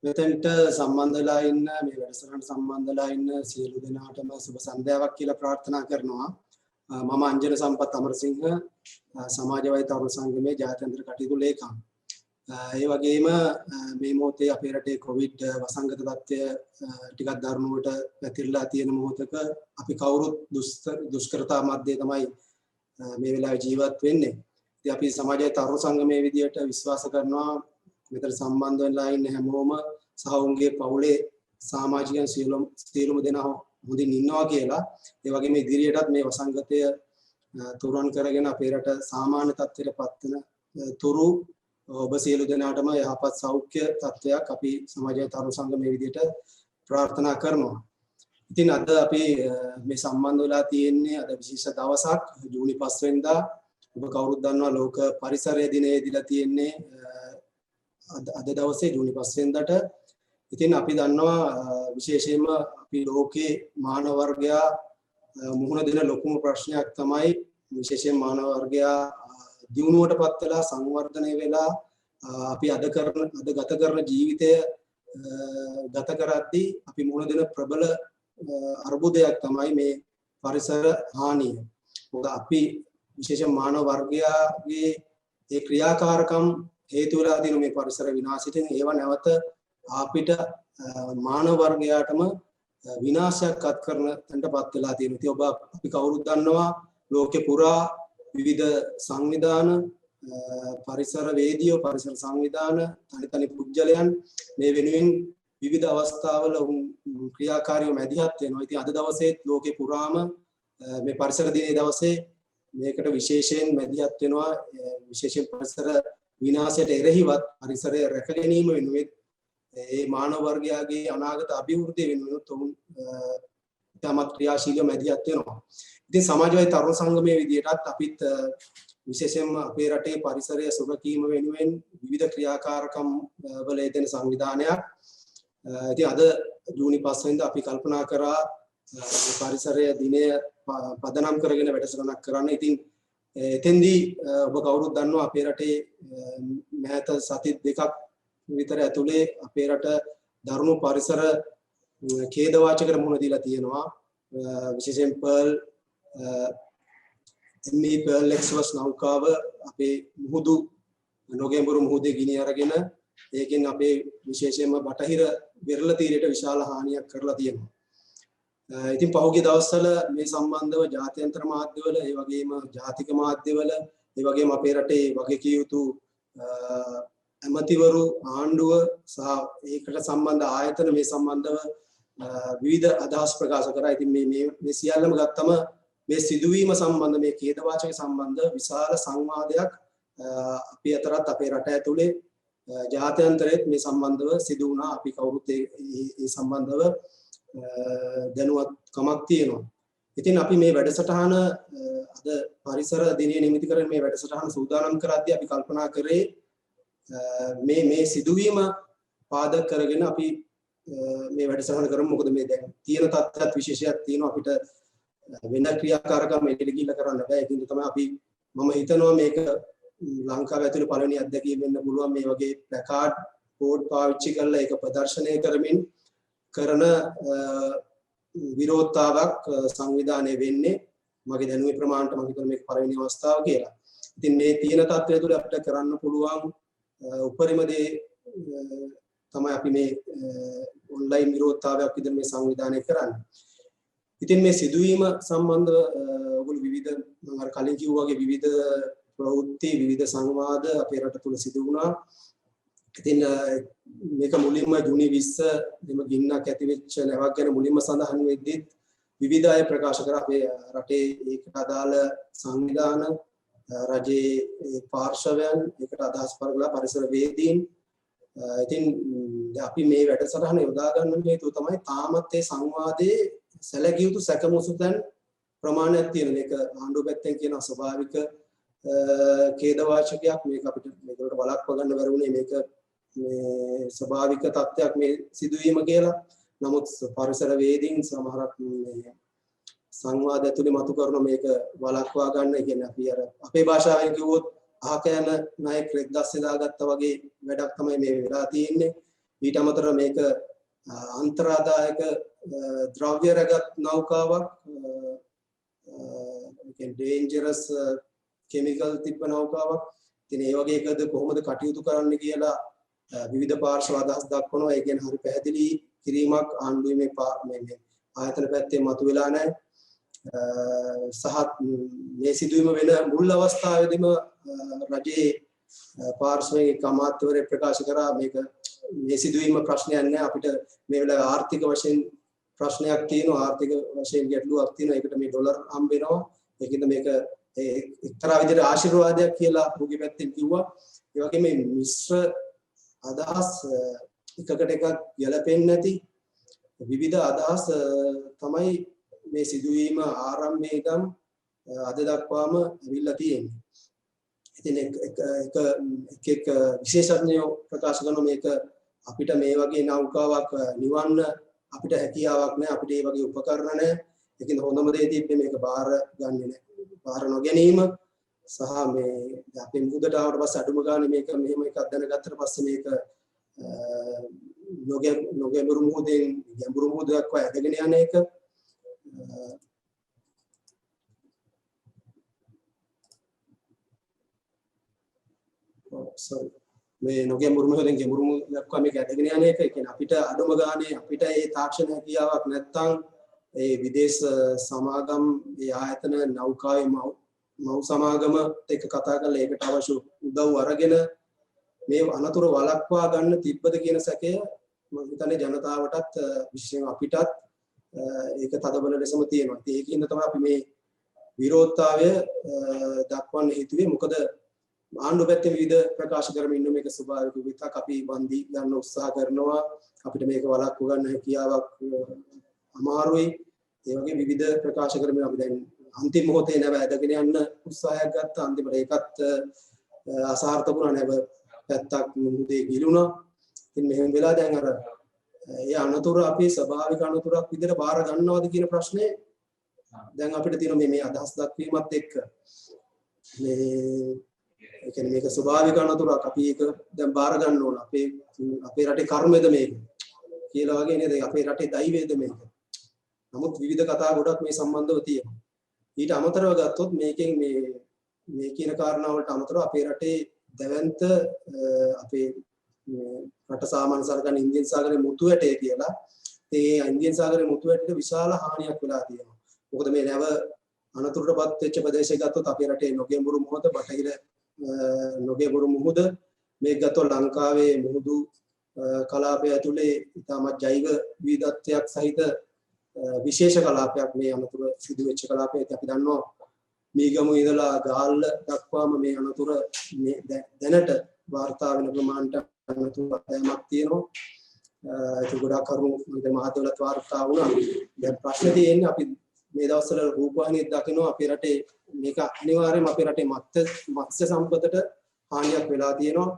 මෙතෙන්ට සම්බන්ධ වෙලා ඉන්න මේ වැඩසටහනට සම්බන්ධ වෙලා ඉන්න සියලු දෙනාටම සුබ සන්ධ්‍යාවක් කියලා ප්‍රාර්ථනා කරනවා. මම අංජන සම්පත් අමරසිංහ සමාජවාදී තරුණ සංගමේ ජාත්‍යන්තර කටයුතු ලේකම්. ඒ වගේම මේ මොහොතේ අපේ රටේ කොවිඩ් වසංගත තත්ත්වය ටිකක් දරුණුවට පැතිරලා තියෙන මොහොතක අපි කවුරුත් දුෂ්කරතා මැද්දේ තමයි මේ වෙලාවේ ජීවත් වෙන්නේ. ඉතින් අපි සමාජයේ තරුණ සංගමයේ විදියට විශ්වාස කරනවා මෙතන සම්බන්ධ වෙලා ඉන්න හැමෝම සහ උන්ගේ පවුලේ සමාජිකයන් සියලුම දෙනා හොඳින් ඉන්නවා කියලා. ඒ වගේම ඉදිරියටත් මේ වසංගතය තුරන් කරගෙන අපේ රට සාමාන්‍ය තත්ත්වයට පත්වන තුරු ඔබ සියලු දෙනාටම යහපත් සෞඛ්‍ය තත්ත්වයක් අපි සමාජයේ තරුණ සංගමයේ විදියට ප්‍රාර්ථනා කරනවා. ඉතින් අද අපි මේ සම්බන්ධ වෙලා තියෙන්නේ අද විශේෂ දවසක් ජූනි 5 වෙනිදා ඔබ කවුරුත් දන්නවා ලෝක පරිසරය දිනයේ දීලා තියෙන්නේ අද දවසේ ජූනි 5 වෙනිදාට. ඉතින් අපි දන්නවා විශේෂයෙන්ම අපි ලෝකේ මානව වර්ගයා මුහුණ දෙන ලොකුම ප්‍රශ්නයක් තමයි විශේෂයෙන් මානව වර්ගයා දියුණුවටපත් වෙලා සංවර්ධනය වෙලා අපි අද ගත කරන ජීවිතය ගත කරද්දී අපි මුහුණ දෙන ප්‍රබල අර්බුදයක් තමයි මේ පරිසර හානිය. මොකද අපි විශේෂයෙන් මානව වර්ගයාගේ ඒ ක්‍රියාකාරකම් හේතු වෙලා තියෙන මේ පරිසර විනාශයෙන් ඒව නැවත අපිට මානව වර්ගයාටම විනාශයක් අත් කරන තැනටපත් වෙලා තියෙනවා. ඉතින් ඔබ අපි කවුරුත් දන්නවා ලෝකේ පුරා විවිධ සංවිධාන පරිසර වේදියෝ පරිසර සංවිධාන තනි පුද්ගලයන් මේ වෙනුවෙන් විවිධ අවස්ථාවල ක්‍රියාකාරීව මැදිහත් වෙනවා. ඉතින් අද දවසේ ලෝකේ පුරාම මේ පරිසර දිනයේ දවසේ මේකට විශේෂයෙන් මැදිහත් වෙනවා. විශේෂයෙන් පරිසර විනාශයට එරෙහිවත් පරිසරය රැක ගැනීම වෙනුවෙන් ඒ මානව වර්ගයාගේ අනාගත අභිවෘද්ධිය වෙනුවෙන් උතුම් තමත් ක්‍රියාශීලව මැදිහත් වෙනවා. ඉතින් සමාජවාදී තරුණ සංගමයේ විදියටත් අපිත් විශේෂයෙන්ම අපේ රටේ පරිසරය සුරකීම වෙනුවෙන් විවිධ ක්‍රියාකාරකම් වල යෙදෙන සංවිධානයක්. ඉතින් අද ජූනි 5 වෙනිදා අපි කල්පනා කරා පරිසරය දිනය පදනම් කරගෙන වැඩසටහනක් කරන්න. ඉතින් එතෙන්දී ඔබ කවුරුත් දන්නවා අපේ රටේ මෑත සති දෙකක් විතර ඇතුලේ අපේ රට දරුණු පරිසර ඛේදවාචකකට මුහුණ දීලා තියෙනවා. විශේෂයෙන් පර්ල් එක්ස්වස් නෞකාව අපේ මුහුදු නොගැඹුරු මුහුදේ ගිනි අරගෙන ඒකෙන් අපේ විශේෂයෙන්ම බටහිර වෙරළ තීරයට විශාල හානියක් කරලා තියෙනවා. ඉතින් පහුගිය දවස්වල මේ සම්බන්ධව ජාත්‍යන්තර මාධ්‍යවල ඒ වගේම ජාතික මාධ්‍යවල ඒ වගේම අපේ රටේ වගකීම් යුතු ඇමතිවරු ආණ්ඩුව සහ ඒකට සම්බන්ධ ආයතන මේ සම්බන්ධව විවිධ අදහස් ප්‍රකාශ කරා. ඉතින් මේ සියල්ලම ගත්තම මේ සිදුවීම සම්බන්ධ මේ ඛේදවාචක සම්බන්ධ විශාල සංවාදයක් අපි අතරත් අපේ රට ඇතුලේ ජාත්‍යන්තරයේත් මේ සම්බන්ධව සිදු වුණා. අපි කවුරුත් ඒ සම්බන්ධව දැනුවත්කමක් තියෙනවා. ඉතින් අපි මේ වැඩසටහන අද පරිසර දිනය නිමිති කරගෙන මේ වැඩසටහන සූදානම් කරද්දී අපි කල්පනා කරේ මේ සිදුවීම පාදක කරගෙන අපි මේ වැඩසටහන කරමු. මොකද මේ දැන් තියෙන තත්ත්වයක් විශේෂයක් තියෙනවා අපිට වෙන ක්‍රියාකාරකම් එළියට ගිහිල්ලා කරන්න බෑ. ඒකින්ද තමයි මම හිතනවා මේක ලංකාව ඇතුලේ පළවෙනි අත්දැකීම වෙන්න පුළුවන් මේ වගේ ප්ලකාඩ් බෝඩ් පාවිච්චි කරලා ඒක ප්‍රදර්ශනය කරමින් කරන විරෝධතාවක් සංවිධානය වෙන්නේ. මගේ දැනුමේ ප්‍රමාණයට මම හිතනවා මේක පළවෙනි අවස්ථාව කියලා. ඉතින් මේ තියෙන තත්ත්වය තුළ අපිට කරන්න පුළුවන් උපරිම දේ තමයි අපි මේ ඔන්ලයින් විරෝධතාවයක් විදිහට මේ සංවිධානය කරන්නේ. ඉතින් මේ සිදුවීම සම්බන්ධව ඔයගොල්ලෝ විවිධ මම අර කලින් කිව්වා වගේ විවිධ ප්‍රවෘත්ති විවිධ සංවාද අපේ රට තුල සිදු වුණා. ඉතින් මේක මුලින්ම ජූනි 20 දෙම ගින්නක් ඇති වෙච්ච නැවක් ගැන මුලින්ම සඳහන් වෙද්දී විවිධ අය ප්‍රකාශ කරා අපේ රටේ ඒකට අදාළ සංවිධාන රජයේ පාර්ශවයන් ඒකට අදහස් පරගලා පරිසර වේදීන්. ඉතින් අපි මේ වැඩසටහන යොදා ගන්න හේතුව තමයි තාමත් ඒ සංවාදයේ සැලකිය යුතු සැකමසුතන් ප්‍රමාණයක් තියෙන. මේක ආණ්ඩුව පැත්තෙන් කියන ස්වභාවික ඛේදවාචකයක්. මේක අපිට මේකට බලක්ව ගන්න බැරි වුණේ මේක මේ ස්වභාවික තත්ත්වයක් මේ සිදුවීම කියලා. නමුත් පරිසර වේදීන් සමහරක් මේ සංවාද ඇතුලේ මතු කරන මේක වළක්වා ගන්න. කියන්නේ අපි අර අපේ භාෂාවෙන් කිව්වොත් අහක යන නායක රෙද්දස්සේ දාගත්තා වගේ වැඩක් තමයි මේ වෙලා තියෙන්නේ. ඊට අමතරව මේක අන්තරාදායක ද්‍රව්‍ය රැගත් නෞකාවක් ඩේන්ජරස් කෙමිකල් තිබ්බ නෞකාවක්. ඉතින් ඒ වගේ එකද කොහොමද කටයුතු කරන්න කියලා විවිධ පාර්ශ්ව අදහස් දක්වනවා. ඒ කියන්නේ හරි පැහැදිලි කිරීමක් ආණ්ඩුවේ මේ ආයතන පැත්තේ මතුවලා නැහැ. සහ මේ සිදුවීම වෙන මුල් අවස්ථාවේදීම රජයේ පාර්ශ්වයේ කමාත්‍යවරයෙක් ප්‍රකාශ කරා මේක මේ සිදුවීම ප්‍රශ්නයක් නෑ අපිට මේ වෙලාවේ ආර්ථික වශයෙන් ප්‍රශ්නයක් තියෙනවා ආර්ථික වශයෙන් ගැටලුවක් තියෙනවා ඒකට මේ ඩොලර් හම්බ වෙනවා ඒකින්ද මේක එක්තරා විදිහට ආශිර්වාදයක් කියලා ඔහුගේ පැත්තෙන් කිව්වා ඒ වගේම මේ මිශ්‍ර අදහස් එකකට එකක් ගැලපෙන්නේ නැති විවිධ අදහස් තමයි මේ සිදුවීම ආරම්භයේ ඉඳන් අද දක්වාම ඇවිල්ලා තියෙන්නේ. ඉතින් එක විශේෂඥයෝ ප්‍රකාශ කරන මේක අපිට මේ වගේ නෞකාවක් නිවන්න අපිට හැකියාවක් නැහැ අපිට මේ වගේ උපකරණ නැහැ. ඒකින් හොඳම දේ තිබ්බේ මේක බාර ගන්නෙ නැහැ. බාර නොගැනීම සහ මේ අපේ මුහුදට ආවට පස්සේ අඩුම ගානේ මේක මෙහෙම එකක් දැනගත්තට පස්සේ මේක නොගැඹුරු මුහුදෙන් ගැඹුරු මුහුදක් වගේ ඇදගෙන යන එක sorry මේ නොගැඹුරු මුහුදෙන් ගැඹුරු මුහුදක් වගේ මේක ඇදගෙන යන එක කියන්නේ අපිට අඩුම ගානේ අපිට ඒ තාක්ෂණ හැකියාවක් නැත්නම් ඒ විදේශ සමාගම් ඒ ආයතන නෞකාවේ මව් සමාගම එක්ක කතා කරලා ඒකට අවශ්‍ය උදව් අරගෙන මේ අනතුරු වළක්වා ගන්න තිබ්බද කියන සැකය මම හිතන්නේ ජනතාවටත් විශේෂයෙන් අපිටත් ඒක තදබල ලෙසම තියෙනවා. ඒකින්ද තමයි අපි මේ විරෝධතාවය දක්වන්න හිතුවේ. මොකද ආණ්ඩුව පැත්තේ විවිධ ප්‍රකාශ කරමින් ඉන්න මේක ස්වභාවික විතක් අපි වන්දි ගන්න උත්සාහ කරනවා. අපිට මේක වළක්ව ගන්න හැකියාවක් අමාරුයි. ඒ වගේ විවිධ ප්‍රකාශ කරමින් අපි දැන් අන්තිම මොහොතේ නැව ඇදගෙන යන්න උත්සාහයක් ගත්තා. අන්තිමට ඒකත් අසාර්ථක වුණා නැව පැත්තක් මුහුදේ ගිලුණා. ඉතින් මෙහෙම වෙලා දැන් අර ඒ අනතුරු අපි ස්වභාවික අනතුරක් විදිහට බාර ගන්නවද කියන ප්‍රශ්නේ දැන් අපිට තියෙන මේ අදහස් දක්වීමත් එක්ක මේ ඒ කියන්නේ මේක ස්වභාවික අනතුරක් අපි ඒක දැන් බාර ගන්න ඕන අපේ රටේ කර්මයේද මේක කියලා වගේ නේද අපේ රටේ දෛවයේද මේක. නමුත් විවිධ කතා ගොඩක් මේ සම්බන්ධව තියෙනවා. ඊට අමතරව ගත්තොත් මේකෙන් මේ කියන කාරණා වලට අමතරව අපේ රටේ දැවැන්ත අපේ රට සාමාන්‍ය සරකන ඉන්දියන් සාගරයේ මුතු ඇටේ කියලා ඒ ඉන්දියන් සාගරයේ මුතු ඇටේට විශාල හානියක් වෙලා තියෙනවා. මොකද මේ නැව අනතුරටපත් වෙච්ච ප්‍රදේශය ගත්තොත් අපේ රටේ නොගැඹුරු මුහුද බටහිර නොගැඹුරු මුහුද මේක ගත්තොත් ලංකාවේ මුහුදු කලාපය ඇතුලේ ඉතාමත් ජෛව විවිධත්වයක් සහිත විශේෂ කලාපයක් මේ අනතුර සිදු වෙච්ච කලාපය. අපි දන්නවා මීගමු ඉඳලා ගාල්ල දක්වාම මේ අනතුර දැනට වාර්තා වෙන ප්‍රමාණයට අනතුරක් තියෙනවා. ඒක ගොඩාක් කරුණු මහදවලත් වාර්තා වුණා. දැන් ප්‍රශ්නේ තියෙන්නේ අපි මේ දවස්වල රූපවාහිනියේ දකිනවා අපේ රටේ මේක අනිවාර්යයෙන්ම අපේ රටේ මත්ස්‍ය සම්පතට හානියක් වෙලා තියෙනවා.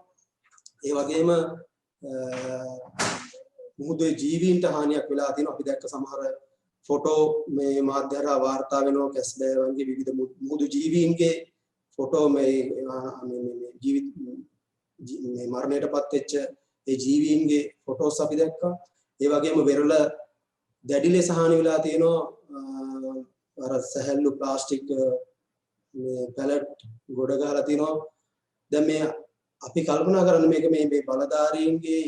ඒ වගේම මුහුදේ ජීවීන්ට හානියක් වෙලා තියෙනවා. අපි දැක්ක සමහර ෆොටෝ මේ මාධ්‍ය හරහා වාර්තා වෙනවා කැස්බෑවන්ගේ විවිධ මුහුදු ජීවීන්ගේ ෆොටෝ මේ ජීවිත මේ මරණයටපත් වෙච්ච ඒ ජීවීන්ගේ ෆොටෝස් අපි දැක්කා. ඒ වගේම වෙරළ දැඩි ලෙස හානි වෙලා තියෙනවා. අර සැහැල්ලු ප්ලාස්ටික් මේ පැලට් ගොඩ ගහලා තිනවා. දැන් මේ අපි කල්පනා කරන්නේ මේක මේ බලධාරීන්ගේ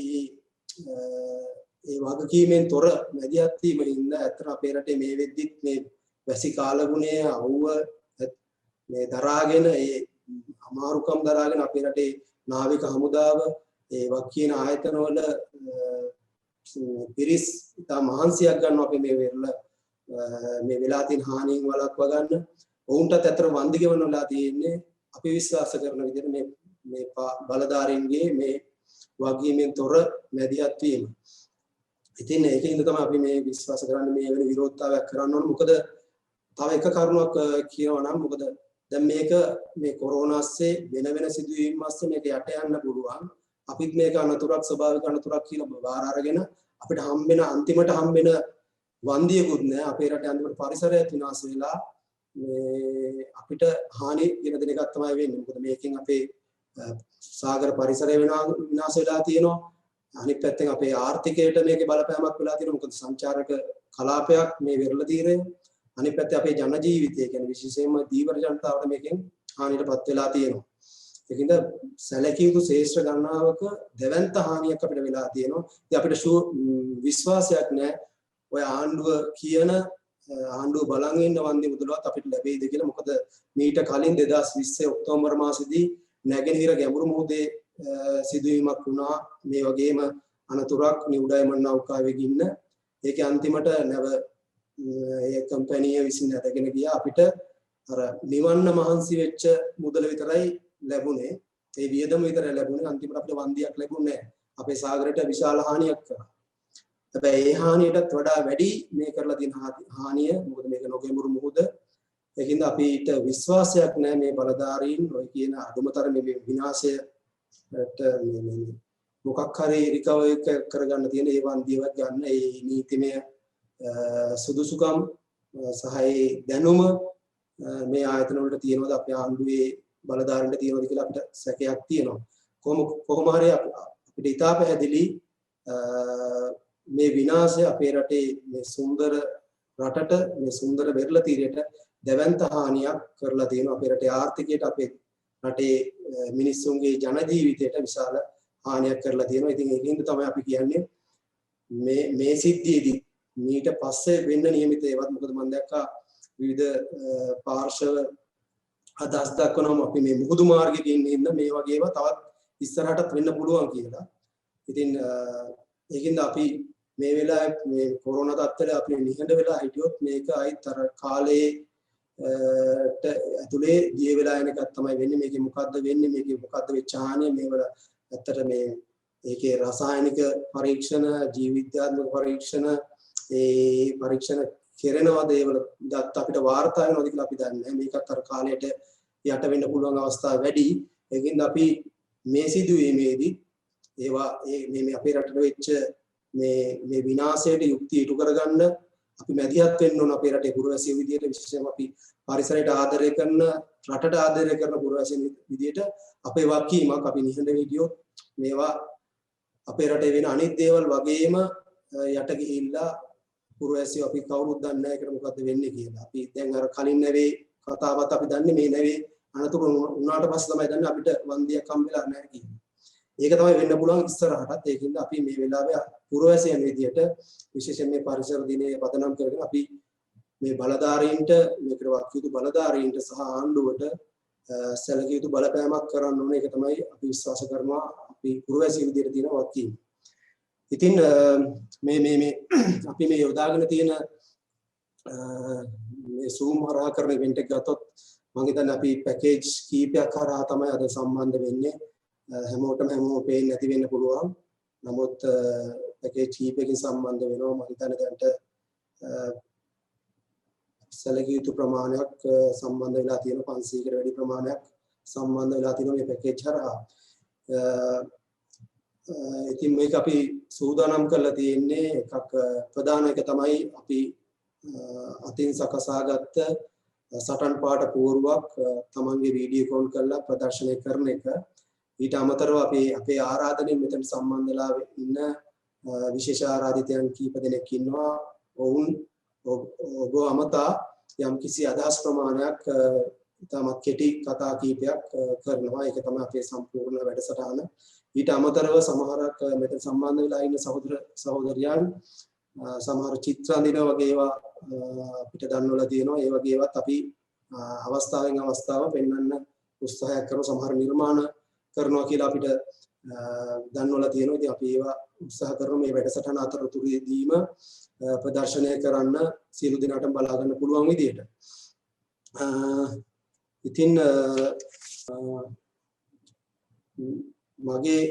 ඒ වගකීමෙන් තොර මැදිහත් වීම හින්දා ඇත්තට අපේ රටේ මේ වෙද්දිත් මේ වැසි කාලගුණය අවුව මේ දරාගෙන ඒ අමාරුකම් දරාගෙන අපේ රටේ නාවික හමුදාව ඒ වකීන ආයතනවල පිරිස් ඉතා මහන්සියක් ගන්නවා අපි මේ වෙරළ මේ වෙලා තියෙන හානියෙන් වළක්වා ගන්න. ඔවුන්ටත් ඇත්තට වන්දි ගෙවන්න වෙලා තියෙන්නේ අපි විශ්වාස කරන විදිහට මේ බලධාරීන්ගේ මේ වගකීමෙන් තොර මැදිහත් වීම. ඉතින් ඒකින්ද තමයි අපි මේ විශ්වාස කරන්නේ මේ වෙන විරෝධතාවයක් කරන්න ඕන. මොකද තව එක කරුණක් කියනවා නම් මොකද දැන් මේක මේ කොරෝනාස්සේ වෙන සිදුවීම් මාස්සේ මේක යට යන්න පුළුවන්. අපිත් මේක අනතුරක් ස්වභාවික අනතුරක් කියලා බාර අරගෙන අපිට අන්තිමට හම්බෙන වන්දියකුත් නෑ. අපේ රටේ අන්තිමට පරිසරයත් විනාශ වෙලා මේ අපිට හානි වෙන දෙන එකක් තමයි වෙන්නේ. මොකද මේකෙන් අපේ සාගර පරිසරය විනාශ වෙලා තියෙනවා. අනිත් පැත්තෙන් අපේ ආර්ථිකයට මේකේ බලපෑමක් වෙලා තියෙනවා. මොකද සංචාරක කලාපයක් මේ වෙරළ තීරය. අනිත් පැත්තේ අපේ ජන ජීවිතය කියන්නේ විශේෂයෙන්ම දීවර ජනතාවට මේකෙන් හානියටපත් වෙලා තියෙනවා. ඒකින්ද සැලකිය යුතු ශේෂ්ඨ ගණනාවක දෙවන්ත හානියක් අපිට වෙලා තියෙනවා. ඉතින් අපිට විශ්වාසයක් නැහැ ඔය ආණ්ඩුව කියන ආණ්ඩුව බලන් ඉන්න වන්දි මුදලවත් අපිට ලැබෙයිද කියලා. මොකද මීට කලින් 2020 ඔක්තෝබර් මාසෙදී නැගෙනහිර ගැඹුරු මුහුදේ සිදුවීමක් වුණා. මේ වගේම අනතුරක් නිවුඩයිමන් නෞකාවේ ගින්න. ඒකේ අන්තිමට නැව ඒ කම්පැනි විසින් අදගෙන ගියා. අපිට අර නිවන්න මහන්සි වෙච්ච මුදල විතරයි ලැබුණේ. ඒ වියදම විතරයි ලැබුණේ. අන්තිමට අපිට වන්දියක් ලැබුණේ නැහැ. අපේ සාගරයට විශාල හානියක් කරා. හැබැයි ඒ හානියටත් වඩා වැඩි මේ කරලා තියෙන හානිය. මොකද මේක නොගැඹුරු මුහුද. ඒකින්ද අපිට විශ්වාසයක් නැහැ මේ බලධාරීන් ඔය කියන අඩුමතරමේ මේ විනාශයට මොකක් හරි රිකවර් කරගන්න තියෙන ඒ වන්දියවත් ගන්න ඒ නීතිමය සුදුසුකම් සහ ඒ දැනුම මේ ආයතන වලට තියෙනවද අපේ ආණ්ඩුවේ බලධාරීන්ට තියෙනවද කියලා අපිට සැකයක් තියෙනවා. කොහොම හරි අපිට ඉතා පැහැදිලි මේ විනාශය අපේ රටේ මේ සුන්දර රටට මේ සුන්දර වෙරළ තීරයට දෙවන්ත හානියක් කරලා තියෙනවා. අපේ රටේ ආර්ථිකයට අපේ රටේ මිනිස්සුන්ගේ ජන ජීවිතයට විශාල හානියක් කරලා තියෙනවා. ඉතින් ඒකින්ද තමයි අපි කියන්නේ මේ සිද්ධියේදී මීට පස්සේ වෙන්න නියමිත ඒවත්. මොකද මම දැක්කා විවිධ පාර්ශව අදහස් දක්වනවා අපි මේ මුහුදු මාර්ගයේ ඉන්න මේ වගේ ඒවා තවත් ඉස්සරහටත් වෙන්න පුළුවන් කියලා. ඉතින් ඒකින්ද අපි මේ වෙලාවේ මේ කොරෝනා තත්ත්වයට අපි නිහඬ වෙලා හිටියොත් මේක අයිත් අර කාලේ ඇතුලේ ගිය වෙලා යන එකක් තමයි වෙන්නේ. මේකේ මොකද්ද වෙන්නේ, මේකේ මොකද්ද වෙච්ච හානිය, මේවල ඇත්තට මේ ඒකේ රසායනික පරීක්ෂණ, ජීව විද්‍යාත්මක පරීක්ෂණ, ඒ පරීක්ෂණ කෙරෙනවද, ඒවල දත් අපිට වාර්තා වෙනවද කියලා අපි දන්නේ නැහැ. මේකත් අර කාලයට යට වෙන්න පුළුවන් අවස්ථා වැඩි. ඒකින්ද අපි මේ සිදුවීමේදී ඒවා මේ අපේ රටට වෙච්ච මේ විනාශයට යුක්තිය ඉටු කරගන්න අපි මැදිහත් වෙන්න ඕන. අපේ රටේ පුරවැසියෝ විදියට විශේෂයෙන්ම අපි පරිසරයට ආදරය කරන, රටට ආදරය කරන පුරවැසියන් විදියට අපේ වගකීමක් අපි නිහඬව හිටියොත් මේවා අපේ රටේ වෙන අනිත් දේවල් වගේම යට ගිහිල්ලා පුරවැසියෝ අපි කවුරුත් දන්නේ නැහැ ඒකට මොකද්ද වෙන්නේ කියලා. අපි දැන් අර කලින් නැවේ කතාවත් අපි දන්නේ මේ නැවේ අනතුරු උනාට පස්සේ තමයි දන්නේ අපිට වන්දියක් හම්බෙලා නැහැ කියලා. ඒක තමයි වෙන්න පුළුවන් ඉස්සරහටත්. ඒකින්ද අපි මේ වෙලාවේ පුරවැසියන් විදියට විශේෂයෙන් මේ පරිසර දිනේ පදනම් කරගෙන අපි මේ බලධාරීන්ට, මේකට වත් යුතු බලධාරීන්ට සහ ආණ්ඩුවට සැලකිය යුතු බලපෑමක් කරන්න ඕනේ. ඒක තමයි අපි විශ්වාස කරනවා අපි පුරවැසියන් විදියට තියෙන වගකීම. ඉතින් මේ අපි මේ යොදාගෙන තියෙන මේ Zoom හරහා කරන ඉවෙන්ට් එක ගත්තොත් මම හිතන්නේ අපි පැකේජ් කීපයක් හරහා තමයි අද සම්බන්ධ වෙන්නේ. හැමෝටම පේන්නේ නැති වෙන්න පුළුවන්. නමුත් පැකේජ් කීපයකින් සම්බන්ධ වෙනවා. මම හිතන්නේ දැන්ට සැලකිය යුතු ප්‍රමාණයක් සම්බන්ධ වෙලා තියෙන 500කට වැඩි ප්‍රමාණයක් සම්බන්ධ වෙලා තියෙනවා මේ පැකේජ් හරහා. ඉතින් මේක අපි සූදානම් කරලා තියෙන්නේ එකක් ප්‍රධාන එක තමයි අපි අතින් සකසාගත්ත සටන් පාට පුවරුවක් තමන්ගේ වීඩියෝ කෝල් කරලා ප්‍රදර්ශනය කරන එක. ඊට අමතරව අපේ ආරාධනෙන් මෙතන සම්බන්ධලා ඉන්න විශේෂ ආරාධිතයන් කීප දෙනෙක් ඉන්නවා. ඔබ අමතා යම් කිසි අදහස් ප්‍රමාණයක් ඉතාමත් කෙටි කතා කීපයක් කරනවා. ඒක තමයි අපේ සම්පූර්ණ වැඩසටහන. ඊට අමතරව සමහරක් මෙතන සම්බන්ධ වෙලා ඉන්න සහෝදර සහෝදරියන් සමහර චිත්‍ර අඳින වගේ ඒවා අපිට දන්වලා තියෙනවා. ඒ වගේ ඒවාත් අපි අවස්ථාවෙන් අවස්ථාව පෙන්වන්න උත්සාහයක් කරන සමහර නිර්මාණ කරනවා කියලා අපිට දන්වලා තියෙනවා. ඉතින් අපි ඒවා උත්සාහ කරන මේ වැඩසටහන අතරතුරදීම ප්‍රදර්ශනය කරන්න සියලු දෙනාටම බලා ගන්න පුළුවන් විදියට. ඉතින් මගේ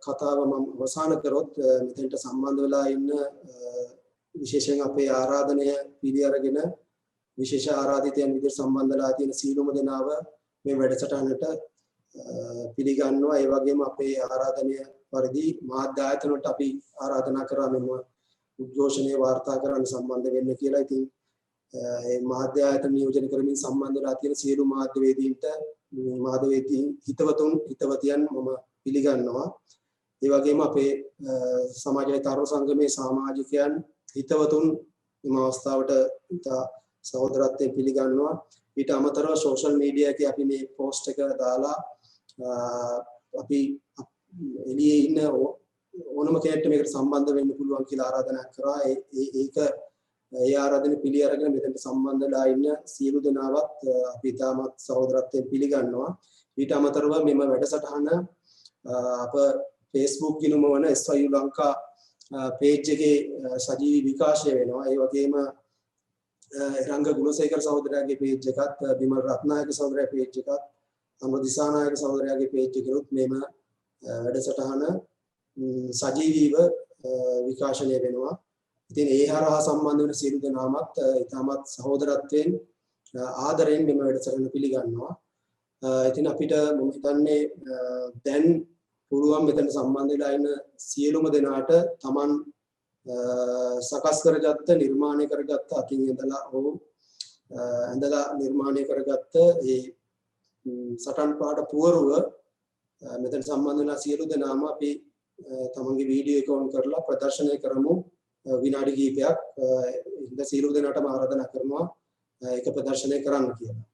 කතාව මම අවසන් කරොත් මෙතෙන්ට සම්බන්ධ වෙලා ඉන්න විශේෂයෙන් අපේ ආරාධනය පිළි අරගෙන විශේෂ ආරාධිතයන් විදිහට සම්බන්ධලා තියෙන සීලොම දෙනාව මේ වැඩසටහනට පිළිගන්නවා. ඒ වගේම අපේ ආරාධනය පරිදි මාධ්‍ය ආයතන වලට අපි ආරාධනා කරා මෙම උද්ඝෝෂණය වාර්තා කරන්න සම්බන්ධ වෙන්න කියලා. ඉතින් ඒ මාධ්‍ය ආයතන නියෝජනය කරමින් සම්බන්ධ වෙලා තියෙන සියලු මාධ්‍යවේදීන්ට හිතවතියන් මම පිළිගන්නවා. ඒ වගේම අපේ සමාජයේ තරුණ සංගමේ සමාජිකයන් හිතවතුන් මේ අවස්ථාවට සහෝදරත්වයෙන් පිළිගන්නවා. ඊට අමතරව සෝෂල් මීඩියා එකේ අපි මේ පෝස්ට් එක දාලා අපි එළියේ ඉන්න ඕනම කෙනෙක්ට මේකට සම්බන්ධ වෙන්න පුළුවන් කියලා ආරාධනා කරා. ඒ ආරාධනෙ පිළි අරගෙන මෙතනට සම්බන්ධලා ඉන්න සියලු දෙනාවත් අපි තාමත් සහෝදරත්වයෙන් පිළිගන්නවා. ඊට අමතරව මෙම වැඩසටහන අප Facebook ගිණුම වන SYU ලංකා page එකේ සජීවී විකාශය වෙනවා. ඒ වගේම රංග ගුණසේකර සහෝදරයාගේ page එකත්, බිමල් රත්නායක සහෝදරයාගේ page එකත්, අමර දිසානායක සහෝදරයාගේ page එකෙනුත් මෙම වැඩසටහන සජීවීව විකාශනය වෙනවා. ඉතින් ඒ හරහා සම්බන්ධ වෙන සියලු දෙනාමත් ඊටමත් සහෝදරත්වයෙන් ආදරයෙන් මෙම වැඩසටහන පිළිගන්නවා. ඉතින් අපිට මම හිතන්නේ දැන් පුළුවන් මෙතන සම්බන්ධ වෙලා ඉන්න සියලුම දෙනාට Taman සකස් කරගත්ත නිර්මාණය කරගත්ත අතින් ඇඳලා නිර්මාණය කරගත්ත ඒ සටන් පාඩ පුවරුව මෙතන සම්බන්ධ වෙලා සියලු දෙනාම අපි තමන්ගේ වීඩියෝ එක ඔන් කරලා ප්‍රදර්ශනය කරමු විනාඩි කිහිපයක්. ඉතින් සියලු දෙනාටම ආරාධනා කරනවා ඒක ප්‍රදර්ශනය කරන්න කියලා.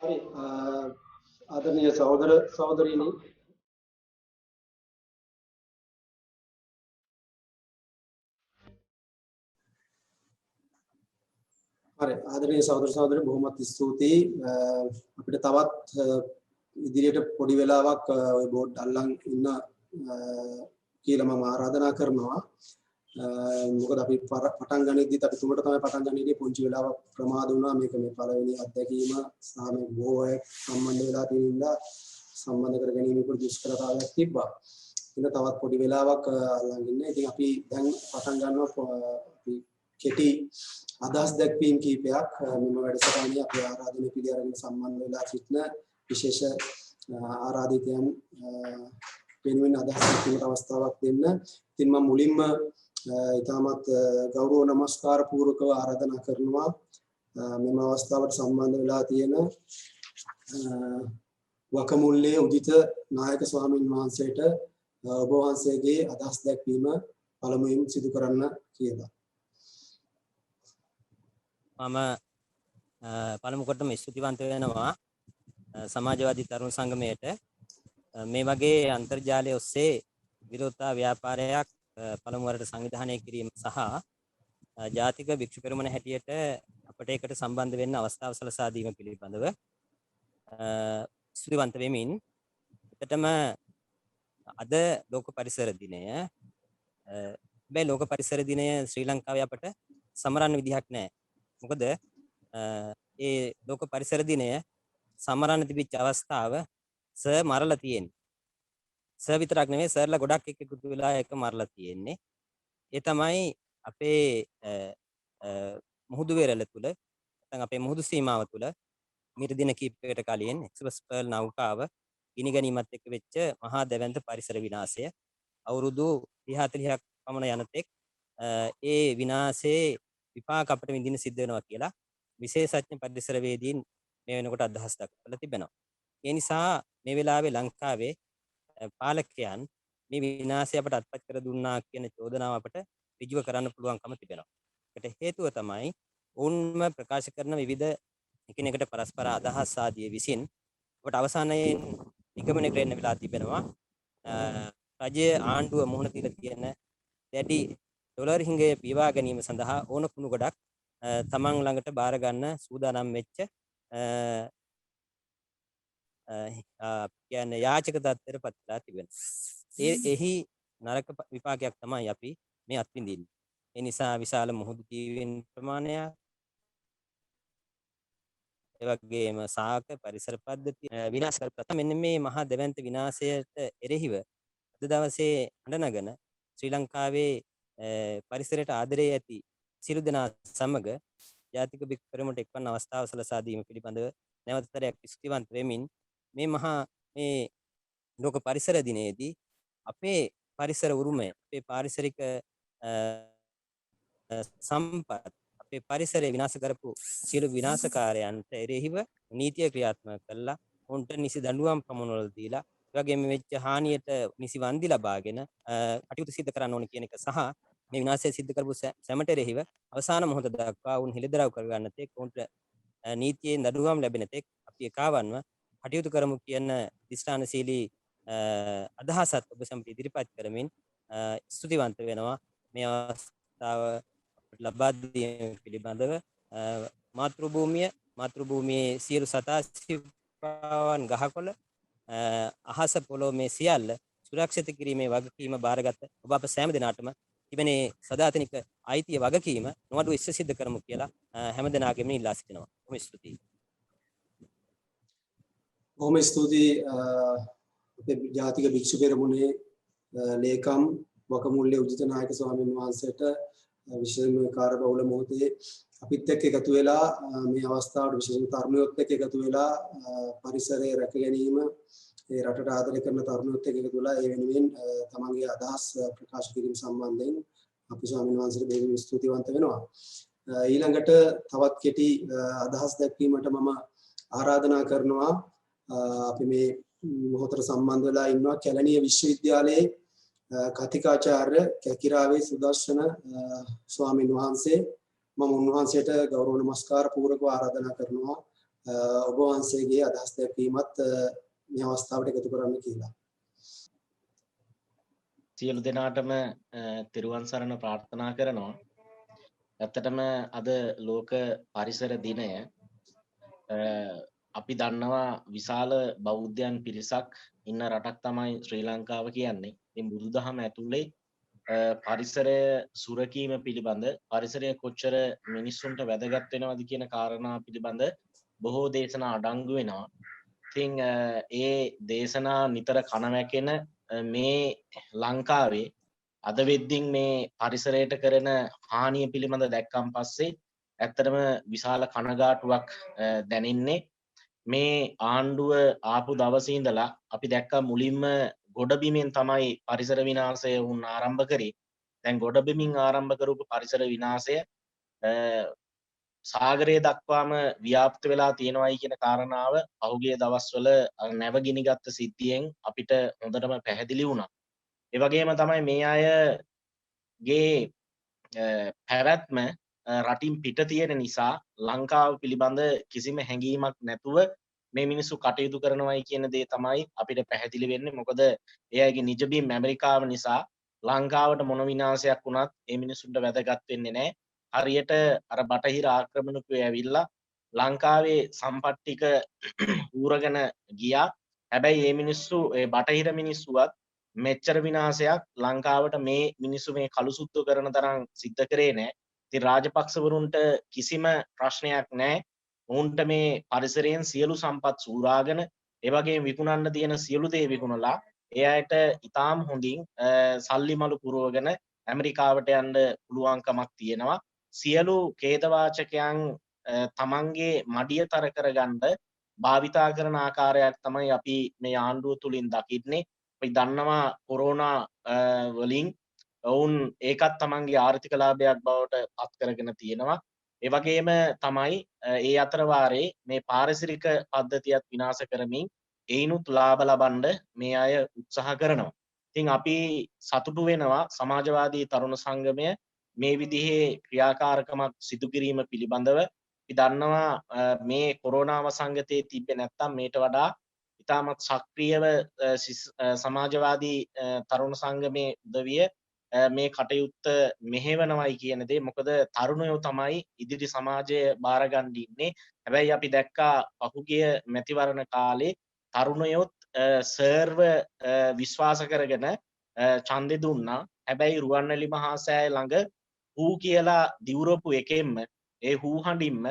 හරි ආදරණීය සහෝදර සහෝදරීනි හරි ආදරණීය සහෝදර සහෝදරි බොහොමත් ස්තුතියි අපිට තවත් ඉදිරියට පොඩි වෙලාවක් ওই බෝඩ් අල්ලන් ඉන්න කියලා මම ආරාධනා කරනවා මොකද අපි පටන් ගනිද්දිත් අපි තුමට තමයි පටන් ගන්නේ පුංචි වෙලාවක් ප්‍රමාද වුණා මේක මේ පළවෙනි අත්දැකීම සාම බොහෝ සම්බන්ධ වෙලා තියෙන ඉඳලා සම්බන්ධ කර ගැනීමේ දුෂ්කරතාවයක් තිබ්බා. ඉතින් තවත් පොඩි වෙලාවක් අල්ලන් ඉන්නේ. ඉතින් අපි දැන් පටන් ගන්නවා අපි කෙටි අදහස් දැක්වීම් කීපයක් මෙම වැඩසටහනේ අපි ආරාධනය පිළිඅරගෙන සම්බන්ධ වෙලා සිටින විශේෂ ආරාධිතයන් වෙනුවෙන් අදහස් දැක්වීමට අවස්ථාවක් දෙන්න. ඉතින් මම මුලින්ම ඉතාමත් ගෞරව නමස්කාර පූර්වකව ආරාධනා කරනවා මෙම අවස්ථාවට සම්බන්ධ වෙලා තියෙන වකමුල්ලේ උදිත නායක ස්වාමීන් වහන්සේට ඔබ වහන්සේගේ අදහස් දැක්වීම පළමුවෙන් සිදු කරන්න කියලා. මම පළමු කොටම ස්තුතිවන්ත වෙනවා සමාජවාදී තරුණ සංගමයට මේ වගේ අන්තර්ජාලය ඔස්සේ විරෝධතා ව්‍යාපාරයක් පළමු වරට සංවිධානය කිරීම සහ ජාතික භික්ෂු පෙරමුණ හැටියට අපට ඒකට සම්බන්ධ වෙන්න අවස්ථාව සලසා දීම පිළිබඳව ස්තුතිවන්ත වෙමින් එතටම අද ලෝක පරිසර දිනය මේ ලෝක පරිසර දිනය ශ්‍රී ලංකාවේ අපට සමරන්න විදිහක් නැහැ. මොකද ඒ ලෝක පරිසර දිනය සමරන්න තිබිච්ච අවස්ථාව මරලා තියෙන්නේ. විතරක් නෙමෙයි සර්ලා ගොඩක් එක්ක එකතු වෙලා එක මරලා තියෙන්නේ. ඒ තමයි අපේ මුහුදු වෙරළ තුල නැත්නම් අපේ මුහුදු සීමාව තුල මීට දින කිහිපයකට කලින් එක්ස්ප්‍රස් පර්ල් නෞකාව ගිනි ගැනීමත් එක්ක වෙච්ච මහා දැවැන්ත පරිසර විනාශය අවුරුදු 30-40ක් පමණ යනතෙක් ඒ විනාශයේ විපාක අපිට විඳින්න සිද්ධ වෙනවා කියලා විශේෂඥ පරිසරවේදීන් මේ වෙනකොට අදහස් දක්වලා තිබෙනවා. ඒ නිසා මේ වෙලාවේ ලංකාවේ පාලකයන් මේ විනාශය අපට අත්පත් කර දුන්නා කියන චෝදනාව අපට ඍජුව කරන්න පුළුවන්කම තිබෙනවා. ඒකට හේතුව තමයි ඔවුන්ම ප්‍රකාශ කරන විවිධ එකිනෙකට පරස්පර අදහස් ආදී විසින් අපට අවසානයේ නිගමනයකට එන්න වෙලා තිබෙනවා. රජයේ ආණ්ඩුව මුහුණ දීලා තියෙන දැඩි ඩොලර් හිඟය පියවා ගැනීම සඳහා ඕන කුණු ගොඩක් තමන් ළඟට බාර ගන්න සූදානම් වෙච්ච කියන්නේ යාචක තත්ත්වයට පත් වෙලා තිබෙනවා. එහි නරක විපාකයක් තමයි අපි මේ අත්විඳින්නේ. ඒ නිසා විශාල මුහුදු ජීවීන් ප්‍රමාණයක් ඒ වගේම සාහක පරිසර පද්ධති විනාශ කරපු මෙන්න මේ මහා දෙවන්ත විනාශයට එරෙහිව අද දවසේ හඬනගෙන ශ්‍රී ලංකාවේ පරිසරයට ආදරේ ඇති සියලු දෙනා සමග ජාතික භික්ෂු පෙරමුණට එක්වන අවස්ථාව සලසා දීම පිළිබඳව නැවතතරයක් ස්තුතිවන්ත වෙමින් මේ මහා මේ ලෝක පරිසර දිනයේදී අපේ පරිසර උරුමය අපේ පාරිසරික සම්පත් අපේ පරිසරය විනාශ කරපු සියලු විනාශකාරයන්ට එරෙහිව නීතිය ක්‍රියාත්මක කළා උන්ට නිසි දඬුවම් ප්‍රමාණවල දීලා ඒ වගේම වෙච්ච හානියට නිසි වන්දි ලබාගෙන කටයුතු සිදු කරන්න ඕන කියන එක සහ මේ විනාශය සිදු කරපු සැමට එරෙහිව අවසාන මොහොත දක්වා උන් හෙළිදරව් කරගන්න තෙක් උන්ට නීතියෙන් දඬුවම් ලැබෙන තෙක් අපි එකවන්ව කටයුතු කරමු කියන දිස්ත්‍රාණශීලී අදහසත් ඔබ සමග ඉදිරිපත් කරමින් ස්තුතිවන්ත වෙනවා මේ අවස්ථාව ලබා දීම පිළිබඳව මාතෘභූමියේ සියලු සතා සිව්පාවන් ගහකොළ අහස පොළොව මේ සියල්ල සුරක්ෂිත කිරීමේ වගකීම බාරගත් ඔබ අප සෑම දෙනාටම තිබෙනේ සදාතනික අයිතිය වගකීම නොඅඩුව ඉෂ්ට සිද්ධ කරමු කියලා හැම දෙනාගේම ඉල්ලා සිටිනවා. බොහොම ස්තුතියි. බොහොම ස්තුතියි අපේ ජාතික භික්ෂු පෙරමුණේ ලේකම් වකමුල්ලේ උදිත නායක ස්වාමීන් වහන්සේට විශේෂම කාර්යබහුල මොහොතේ අපිත් එක්ක එකතු වෙලා මේ අවස්ථාවට විශේෂම තරුණයොත් එක්ක එකතු වෙලා පරිසරය රැක ගැනීම ඒ රටට ආදරය කරන තරුණයොත් එක්ක එකතු වෙලා ඒ වෙනුවෙන් තමන්ගේ අදහස් ප්‍රකාශ කිරීම සම්බන්ධයෙන් අපි ස්වාමීන් වහන්සේට දෙවියන් ස්තුතිවන්ත වෙනවා. ඊළඟට තවත් කෙටි අදහස් දැක්වීමට මම ආරාධනා කරනවා අපි මේ මොහොතට සම්බන්ධ වෙලා ඉන්නවා කැලණිය විශ්වවිද්‍යාලයේ කතිකාචාර්ය කැකිරාවේ සුදර්ශන ස්වාමීන් වහන්සේ මම උන්වහන්සේට ගෞරව නමස්කාර පූර්වකව ආරාධනා කරනවා ඔබ වහන්සේගේ අදහස් දැක්වීමත් මේ අවස්ථාවට එකතු කරන්න කියලා. සියලු දෙනාටම තෙරුවන් සරණ ප්‍රාර්ථනා කරනවා. ඇත්තටම අද ලෝක පරිසර දිනය අපි දන්නවා විශාල බෞද්ධයන් පිරිසක් ඉන්න රටක් තමයි ශ්‍රී ලංකාව කියන්නේ. ඉතින් බුදුදහම ඇතුලේ පරිසරය සුරකීම පිළිබඳ පරිසරය කොච්චර මිනිස්සුන්ට වැදගත් වෙනවද කියන කාරණා පිළිබඳ බොහෝ දේශනා අඩංගු වෙනවා. ඉතින් ඒ දේශනා නිතර කනවැකෙන මේ ලංකාවේ අද වෙද්දින් මේ පරිසරයට කරන හානිය පිළිබඳ දැක්කන් පස්සේ ඇත්තටම විශාල කනගාටුවක් දැනෙන්නේ. මේ ආණ්ඩුව ආපු දවසේ ඉඳලා අපි දැක්ක මුලින්ම ගොඩබිමෙන් තමයි පරිසර විනාශය වුන් ආරම්භ කරේ. දැන් ගොඩබිමින් ආරම්භ කරපු පරිසර විනාශය සාගරය දක්වාම ව්‍යාප්ත වෙලා තියෙනවයි කියන කාරණාව පහුගිය දවස්වල නැව ගිනිගත්ත සිද්ධියෙන් අපිට හොඳටම පැහැදිලි වුණා. ඒ වගේම තමයි මේ අයගේ පැවැත්ම රටින් පිට තියෙන නිසා ලංකාව පිළිබඳ කිසිම හැඟීමක් නැතුව මේ මිනිස්සු කටයුතු කරනවයි කියන දේ තමයි අපිට පැහැදිලි වෙන්නේ. මොකද ඒ අයගේ නිජබිම් ඇමරිකාව නිසා ලංකාවට මොන විනාශයක් වුණත් ඒ මිනිස්සුන්ට වැදගත් වෙන්නේ නැහැ. හරියට අර බටහිර ආක්‍රමණකයෝ ඇවිල්ලා ලංකාවේ සම්පත් ටික ඌරගෙන ගියා. හැබැයි මේ මිනිස්සු ඒ බටහිර මිනිස්සුවත් මෙච්චර විනාශයක් ලංකාවට මේ මිනිස්සු මේ කළුසුද්ධ කරන තරම් සිද්ධ කරේ නැහැ. ඉතින් රාජපක්ෂවරුන්ට කිසිම ප්‍රශ්නයක් නැහැ. උන්ට මේ පරිසරයෙන් සියලු සම්පත් සූරාගෙන ඒ වගේම විකුණන්න තියෙන සියලු දේ විකුණලා ඒ අයට ඉතාම හොඳින් සල්ලි මලු පුරවගෙන ඇමරිකාවට යන්න පුළුවන්කමක් තියෙනවා. සියලු ඛේදවාචකයන් තමන්ගේ මඩිය තර කරගන්න භාවිතා කරන ආකාරයක් තමයි අපි මේ ආණ්ඩුව තුලින් දකින්නේ. අපි දන්නවා කොරෝනා වලින් ඔවුන් ඒකත් තමන්ගේ ආර්ථික ලාභයක් බවට පත් කරගෙන තියෙනවා. ඒ වගේම තමයි ඒ අතර වාරේ මේ පාරිසරික පද්ධතියත් විනාශ කරමින් ඒනුත් ලාභ ලබන්න මේ අය උත්සාහ කරනවා. ඉතින් අපි සතුටු වෙනවා සමාජවාදී තරුණ සංගමය මේ විදිහේ ක්‍රියාකාරකමක් සිදු කිරීම පිළිබඳව. අපි දන්නවා මේ කොරෝනා වසංගතයේ තිබ්බේ නැත්තම් මේට වඩා ඉතාමත් සක්‍රියව සමාජවාදී තරුණ සංගමේ උදවිය මේ කටයුත්ත මෙහෙවනවයි කියන දේ. මොකද තරුණයෝ තමයි ඉදිරි සමාජය බාරගන්න ඉන්නේ. හැබැයි අපි දැක්කා පහුගිය මැතිවරණ කාලේ තරුණයොත් සර්ව විශ්වාස කරගෙන ඡන්දෙ දුන්නා. හැබැයි රුවන්වැලි මහා සෑය ළඟ හූ කියලා දිවුරපු එකෙන්ම ඒ හූ හඬින්ම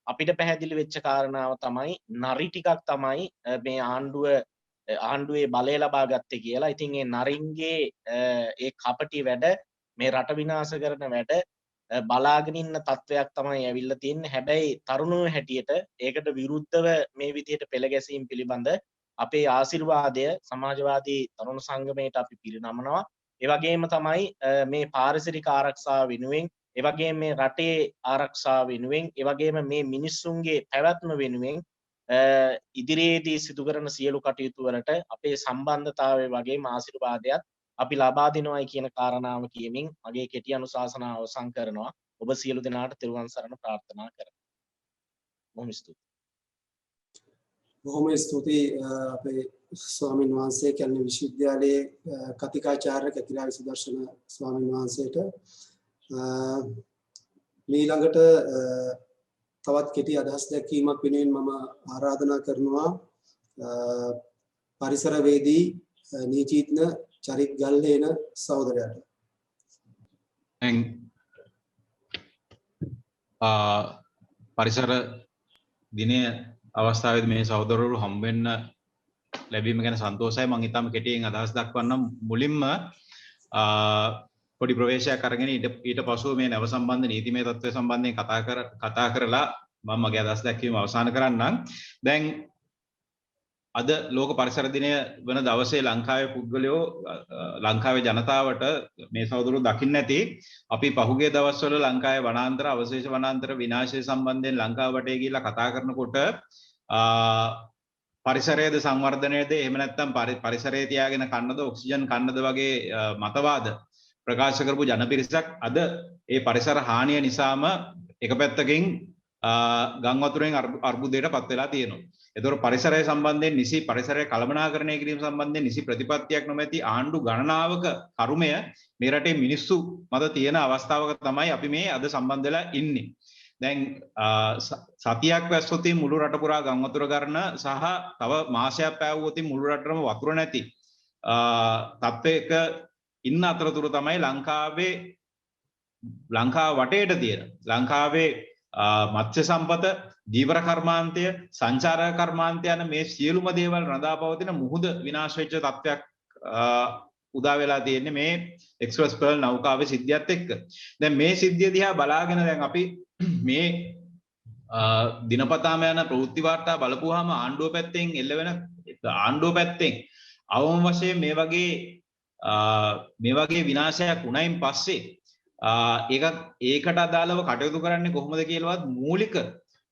අපිට පැහැදිලි වෙච්ච කාරණාව තමයි නරි ටිකක් තමයි මේ ආණ්ඩුවේ බලය ලබා ගත්තේ කියලා. ඉතින් ඒ නරින්ගේ ඒ කපටි වැඩ මේ රට විනාශ කරන වැඩ බලාගෙන ඉන්න තත්වයක් තමයි ඇවිල්ලා තියෙන්නේ. හැබැයි තරුණයෝ හැටියට ඒකට විරුද්ධව මේ විදිහට පෙළ ගැසීම් පිළිබඳ අපේ ආශිර්වාදය සමාජවාදී තරුණ සංගමයට අපි පිරිනමනවා. ඒ වගේම තමයි මේ පාරිසරික ආරක්ෂාව වෙනුවෙන්, ඒ වගේම මේ රටේ ආරක්ෂාව වෙනුවෙන්, ඒ වගේම මේ මිනිස්සුන්ගේ පැවැත්ම වෙනුවෙන් ඉදිරියේදී සිදු කරන සියලු කටයුතු වලට අපේ සම්බන්ධතාවය වගේම ආශිර්වාදයක් අපි ලබා දෙනවායි කියන කාරණාව කියමින් මගේ කෙටි අනුශාසනාව අවසන් කරනවා. ඔබ සියලු දෙනාට තෙරුවන් සරණ ප්‍රාර්ථනා කරමි. බොහොම ස්තුතියි. බොහොම ස්තුතියි අපේ ස්වාමීන් වහන්සේ කැලණි විශ්වවිද්‍යාලයේ කතිකාචාර්ය කතිරාවි සුදර්ශන ස්වාමීන් වහන්සේට ඊළඟට තවත් කෙටි අදහස් දැක්වීමක් වෙනුවෙන් මම ආරාධනා කරනවා පරිසරවේදී නීතිඥ චරිත් ගල්ලේන සහෝදරයාට. පරිසර දිනය අවස්ථාවේදී මේ සහෝදරවරු හම්බ වෙන්න ලැබීම ගැන සන්තෝෂයි. මම ඊටම කෙටියෙන් අදහස් දක්වන්නම්. මුලින්ම පොඩි ප්‍රවේශයක් අරගෙන ඊට පසුව මේ නැව සම්බන්ධ නීතිමය තත්ත්වය සම්බන්ධයෙන් කතා කරලා මම මගේ අදහස් දැක්වීම අවසන් කරන්නම්. දැන් අද ලෝක පරිසර දිනය වන දවසේ ලංකාවේ පුද්ගලයෝ ලංකාවේ ජනතාවට මේ සහෝදරවරු දකින්න ඇති අපි පහුගිය දවස්වල ලංකාවේ වනාන්තර අවශේෂ වනාන්තර විනාශය සම්බන්ධයෙන් ලංකාව වටේ ගිහිල්ලා කතා කරනකොට පරිසරයේද සංවර්ධනයේද එහෙම නැත්නම් පරිසරයේ තියාගෙන කන්නද ඔක්සිජන් කන්නද වගේ මතවාද ප්‍රකාශ කරපු ජනපිරිසක් අද ඒ පරිසර හානිය නිසාම එක පැත්තකින් ගම් වතුරෙන් අර්බුදයට පත් වෙලා තියෙනවා. ඒතකොට පරිසරය සම්බන්ධයෙන් නිසි පරිසරය කළමනාකරණය කිරීම සම්බන්ධයෙන් නිසි ප්‍රතිපත්තියක් නොමැති ආණ්ඩු ගණනාවක කර්මය මේ රටේ මිනිස්සු මත තියෙන අවස්ථාවක තමයි අපි මේ අද සම්බන්ධ වෙලා ඉන්නේ. දැන් සතියක් වැස්සොත් මුළු රට පුරා ගම් වතුර ගන්න සහ තව මාසයක් පැවුවොත් මුළු රටම වතුර නැති තත්ත්වයක ඉන්න අතරතුර තමයි ලංකාව වටේට තියෙන ලංකාවේ මත්ස්‍ය සම්පත, දීවර කර්මාන්තය, සංචාර කර්මාන්තය යන මේ සියලුම දේවල් රඳා පවතින මුහුද විනාශ වෙච්ච තත්ත්වයක් උදා වෙලා තියෙන්නේ මේ එක්ස්ප්‍රස් පර්ල් නෞකාවේ සිද්ධියත් එක්ක. දැන් මේ සිද්ධිය දිහා බලාගෙන දැන් අපි මේ දිනපතාම යන ප්‍රවෘත්ති වාර්තා බලපුවාම ආණ්ඩුව පැත්තෙන් එල්ලවෙන ආණ්ඩුව පැත්තෙන් අවම වශයෙන් මේ වගේ විනාශයක් වුණයින් පස්සේ ඒකට අදාළව කටයුතු කරන්නේ කොහොමද කියලාවත් මූලික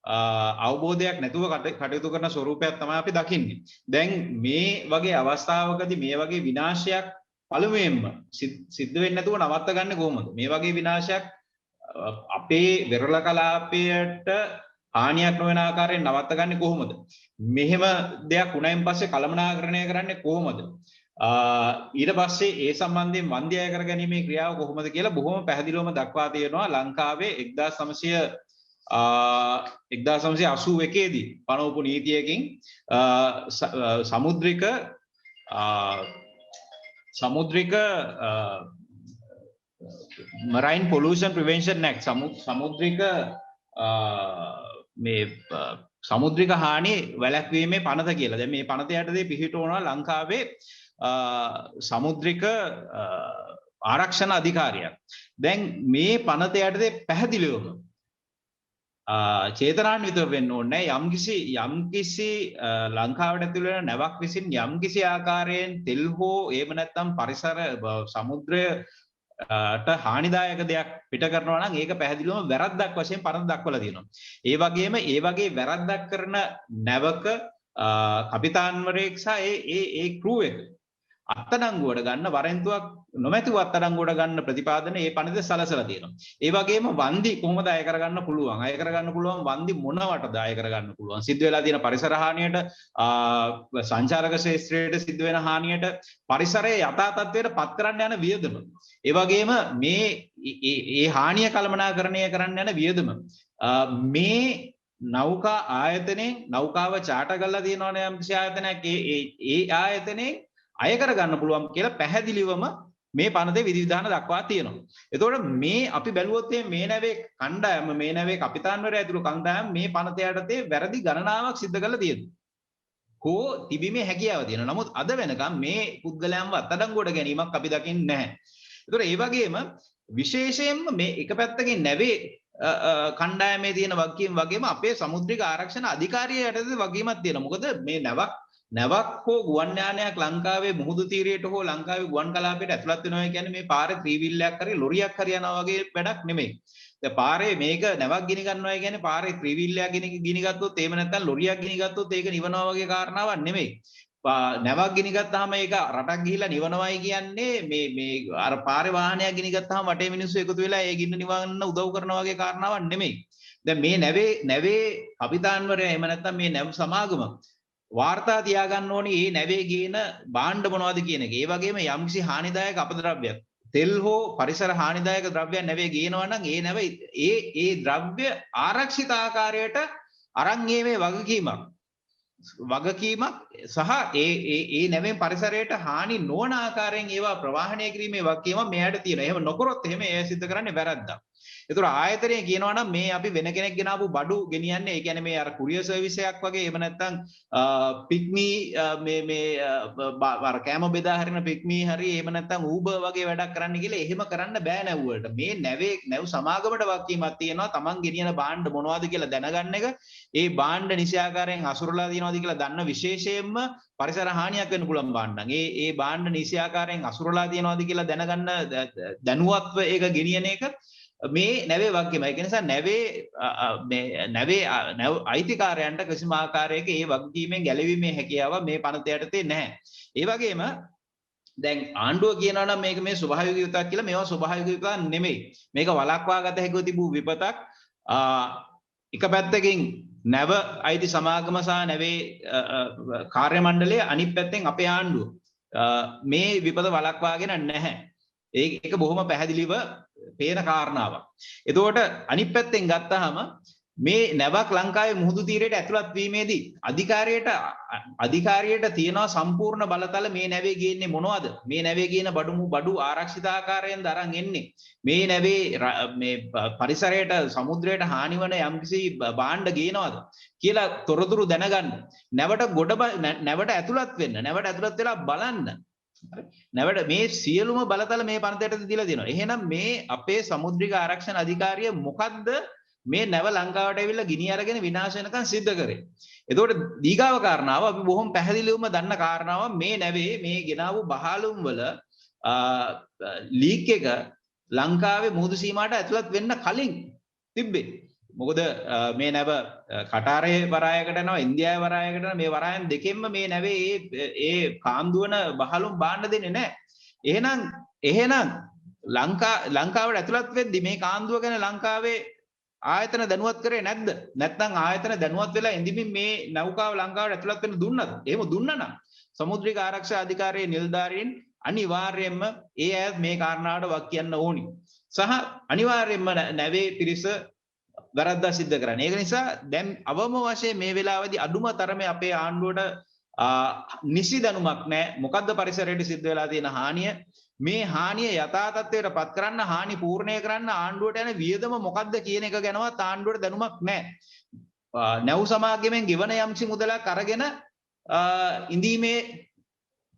අවබෝධයක් නැතුව කටයුතු කරන ස්වරූපයක් තමයි අපි දකින්නේ. දැන් මේ වගේ අවස්ථාවකදී මේ වගේ විනාශයක් පළමුවෙන්ම සිද්ධ වෙන්නේ නැතුව නවත්ත ගන්න කොහොමද? මේ වගේ විනාශයක් අපේ වෙරළ කලාපයට හානියක් නොවන ආකාරයෙන් නවත්ත ගන්න කොහොමද? මෙහෙම දෙයක් වුණායින් පස්සේ කළමනාකරණය කරන්නේ කොහොමද? ඊට පස්සේ ඒ සම්බන්ධයෙන් වන්දි අය කර ගැනීමේ ක්‍රියාව කොහොමද කියලා බොහොම පැහැදිලිවම දක්වා තියෙනවා ලංකාවේ 1981 දී පනවපු නීතියකින් සමුද්‍රික Marine Pollution Prevention Act සමුද්‍රික මේ සමුද්‍රික හානි වැළැක්වීමේ පනත කියලා. දැන් මේ පනත යටතේ පිහිටවනවා ලංකාවේ සමුද්‍රික ආරක්ෂණ අධිකාරියක්. දැන් මේ පනත යටතේ පැහැදිලිවම චේතනාන්විතව වෙන්න ඕනේ යම්කිසි ලංකාවට ඇතුළු වෙන නැවක් විසින් යම්කිසි ආකාරයෙන් තෙල් හෝ එහෙම නැත්නම් පරිසර සමුද්‍රයට හානිදායක දෙයක් පිට කරනවා නම් ඒක පැහැදිලිවම වැරද්දක් වශයෙන් පනත දක්වලා තියෙනවා. ඒ වගේම ඒ වගේ වැරද්දක් කරන නැවක කපිතාන්වරයෙක් සහ ඒ ක්‍රූ එක අත්අඩංගුවට ගන්න වරෙන්තුවක් නොමැතිව අත්අඩංගුවට ගන්න ප්‍රතිපාදන ඒ පනතේ සලසලා තියෙනවා. ඒ වගේම වන්දි කොහොමද අය කරගන්න පුළුවන්? අය කරගන්න පුළුවන් වන්දි මොනවටද අය කරගන්න පුළුවන්? සිද්ධ වෙලා තියෙන පරිසර හානියට, සංචාරක ශාස්ත්‍රයට සිද්ධ වෙන හානියට, පරිසරයේ යථා තත්ත්වයට පත් කරන්න යන වියදම. ඒ වගේම මේ හානිය කළමනාකරණය කරන්න යන වියදම. මේ නෞකා ආයතනයේ නෞකාව චාටර් කරලා තියෙනවනේ යම් කිසි ආයතනයක් ඒ ආයතනයේ අය කරගන්න පුළුවන් කියලා පැහැදිලිවම මේ පනතේ විධිවිධාන දක්වා තියෙනවා. එතකොට මේ අපි බැලුවොත් මේ නැවේ කණ්ඩායම මේ නැවේ කපිතාන්වරය ඇතුළු කණ්ඩායම මේ පනත යටතේ වැරදි ගණනාවක් සිද්ධ කරලා තියෙනවා. කෝ තිබීමේ හැකියාව තියෙනවා. නමුත් අද වෙනකම් මේ පුද්ගලයන්ව අත්අඩංගුවට ගැනීමක් අපි දකින්නේ නැහැ. ඒතකොට ඒ වගේම විශේෂයෙන්ම මේ එක පැත්තකින් නැවේ කණ්ඩායමේ තියෙන වගකීම් වගේම අපේ සමුද්‍රික ආරක්ෂණ අධිකාරිය යටතේ වගකීමක් තියෙනවා. මොකද මේ නැවක් හෝ ගුවන් යානයක් ලංකාවේ මුහුදු තීරයට හෝ ලංකාවේ ගුවන් කලාපයට ඇතුළත් වෙනවා කියන්නේ මේ පාරේ ත්‍රිවිල්ලයක් හරි ලොරියක් හරි යනවා වගේ වැඩක් නෙමෙයි. දැන් පාරේ මේක නැවක් ගිනි ගන්නවා කියන්නේ පාරේ ත්‍රිවිල්ලයක් ගිනි ගත්තොත් එහෙම නැත්නම් ලොරියක් ගිනි ගත්තොත් ඒක නිවනවා වගේ කාරණාවක් නෙමෙයි. නැවක් ගිනි ගත්තාම ඒක රටක් ගිහිලා නිවනවයි කියන්නේ මේ අර පාරේ වාහනයක් ගිනි ගත්තාම වටේ මිනිස්සු එකතු වෙලා ඒ ගින්න නිවන්න උදව් කරනවා වගේ කාරණාවක් නෙමෙයි. දැන් මේ නැවේ කපිතාන්වරය එහෙම නැත්නම් මේ නැව් සමාගම වාර්තා තියාගන්න ඕනේ මේ නැවේ ගේන භාණ්ඩ මොනවද කියන එක. ඒ වගේම යම්කිසි හානිදායක අපද්‍රව්‍යයක් තෙල් හෝ පරිසර හානිදායක ද්‍රව්‍යයක් නැවේ ගේනවා නම් ඒ නැව ඒ ද්‍රව්‍ය ආරක්ෂිත ආකාරයට අරන් ඒමේ වගකීමක් සහ ඒ නැවෙන් පරිසරයට හානි නොවන ආකාරයෙන් ඒවා ප්‍රවාහනය කිරීමේ වගකීම මෙයාට තියෙනවා. එහෙම නොකරොත් එහෙම ඒ සිද්ධ කරන්නේ වැරද්දක්. ඒතර ආයතනය කියනවා නම් මේ අපි වෙන කෙනෙක් ගෙනාවු බඩු ගෙනියන්නේ ඒ කියන්නේ මේ අර කුරියර් සර්විස් එකක් වගේ එහෙම නැත්නම් පික්මි මේ අර කෑම බෙදා හරින පික්මි හරි එහෙම නැත්නම් ඌබර් වගේ වැඩක් කරන්න කියලා එහෙම කරන්න බෑ නැව් වලට. මේ නැව් සමාගමට වගකීමක් තියෙනවා. Taman ගෙනියන භාණ්ඩ මොනවද කියලා දැනගන්න එක. ඒ භාණ්ඩ නිසියාකාරයෙන් අසුරලා තියෙනවද කියලා දන්න විශේෂයෙන්ම පරිසර හානියක් වෙන්න පුළුවන් භාණ්ඩම්. ඒ භාණ්ඩ නිසියාකාරයෙන් අසුරලා තියෙනවද කියලා දැනගන්න දැනුවත්ව ඒක ගෙනියන එක මේ නැවේ වගකීම. ඒ නිසා නැවේ අයිතිකාරයන්ට කිසිම ආකාරයක ඒ වගකීමෙන් ගැලවීමේ හැකියාව මේ පනත යටතේ නැහැ. ඒ වගේම දැන් ආණ්ඩුව කියනවා නම් මේක මේ ස්වභාවික විපතක් කියලා. මේවා ස්වභාවික විපතක් නෙමෙයි. මේක වළක්වා ගත හැකිව තිබූ විපතක්. එක පැත්තකින් නැව අයිති සමාගම සහ නැවේ කාර්ය මණ්ඩලය අනිත් පැත්තෙන් අපේ ආණ්ඩුව මේ විපත වළක්වාගෙන නැහැ. ඒක බොහොම පැහැදිලිව පේන කාරණාවක්. එතකොට අනිත් පැත්තෙන් ගත්තාම මේ නැවක් ලංකාවේ මුහුදු තීරයට ඇතුළත් වීමේදී අධිකාරියට තියෙනවා සම්පූර්ණ බලතල මේ නැවේ ගේන්නේ මොනවද? මේ නැවේ ගේන බඩු ආරක්ෂිත ආකාරයෙන් දරන් එන්නේ. මේ නැවේ මේ පරිසරයට සමුද්‍රයට හානි වන යම්කිසි භාණ්ඩ ගේනවද කියලා තොරතුරු දැනගන්න. නැවට ඇතුළත් වෙන්න. නැවට ඇතුළත් වෙලා බලන්න. නැවට මේ සියලුම බලතල මේ පනතයට දීලා දෙනවා. එහෙනම් මේ අපේ සමුද්‍රික ආරක්ෂණ අධිකාරිය මොකද්ද මේ නැව ලංකාවට ඇවිල්ලා ගිනි අරගෙන විනාශ වෙනකන් සිද්ධ කරේ? එතකොට දීගාව කාරණාව අපි බොහොම පැහැදිලිවම දන්න කාරණාව මේ නැවේ මේ ගෙනාවු බහලුම් වල ලීක් එක ලංකාවේ මුහුදු සීමාවට ඇතුළත් වෙන්න කලින් තිබ්බේ. මොකද මේ නැව කටාරයේ වරායකට යනවා ඉන්දියාවේ වරායකට යනවා මේ වරායන් දෙකෙන්ම මේ නැවේ ඒ කාන්දුවන බහලුම් බාන්න දෙන්නේ නැහැ. එහෙනම් ලංකාවට ඇතුළත් වෙද්දි මේ කාන්දුව ගැන ලංකාවේ ආයතන දැනුවත් කරේ නැද්ද? නැත්නම් ආයතන දැනුවත් වෙලා ඉඳිමින් මේ නෞකාව ලංකාවට ඇතුළත් වෙන්න දුන්නද? එහෙම දුන්නා නම් සමුද්‍රික ආරක්ෂා අධිකාරියේ නිලධාරීන් අනිවාර්යයෙන්ම ඒ අය මේ කාරණාවට වක් කියන්න ඕනි. සහ අනිවාර්යයෙන්ම නැවේ පිරිස වැරද්දා සිද්ධ කරන්නේ. ඒක නිසා දැන් අවම වශයෙන් මේ වෙලාවේදී අඩුම තරමේ අපේ ආණ්ඩුවට නිසි දැනුමක් නැහැ. මොකද්ද පරිසරයට සිද්ධ වෙලා තියෙන හානිය? මේ හානිය යථා තත්ත්වයට පත් කරන්න හානි පූර්ණය කරන්න ආණ්ඩුවට යන වියදම මොකද්ද කියන එක ගැනවත් ආණ්ඩුවට දැනුමක් නැහැ. නැව් සමාගමෙන් ගෙවන යම්සි මුදලක් අරගෙන ඉඳීමේ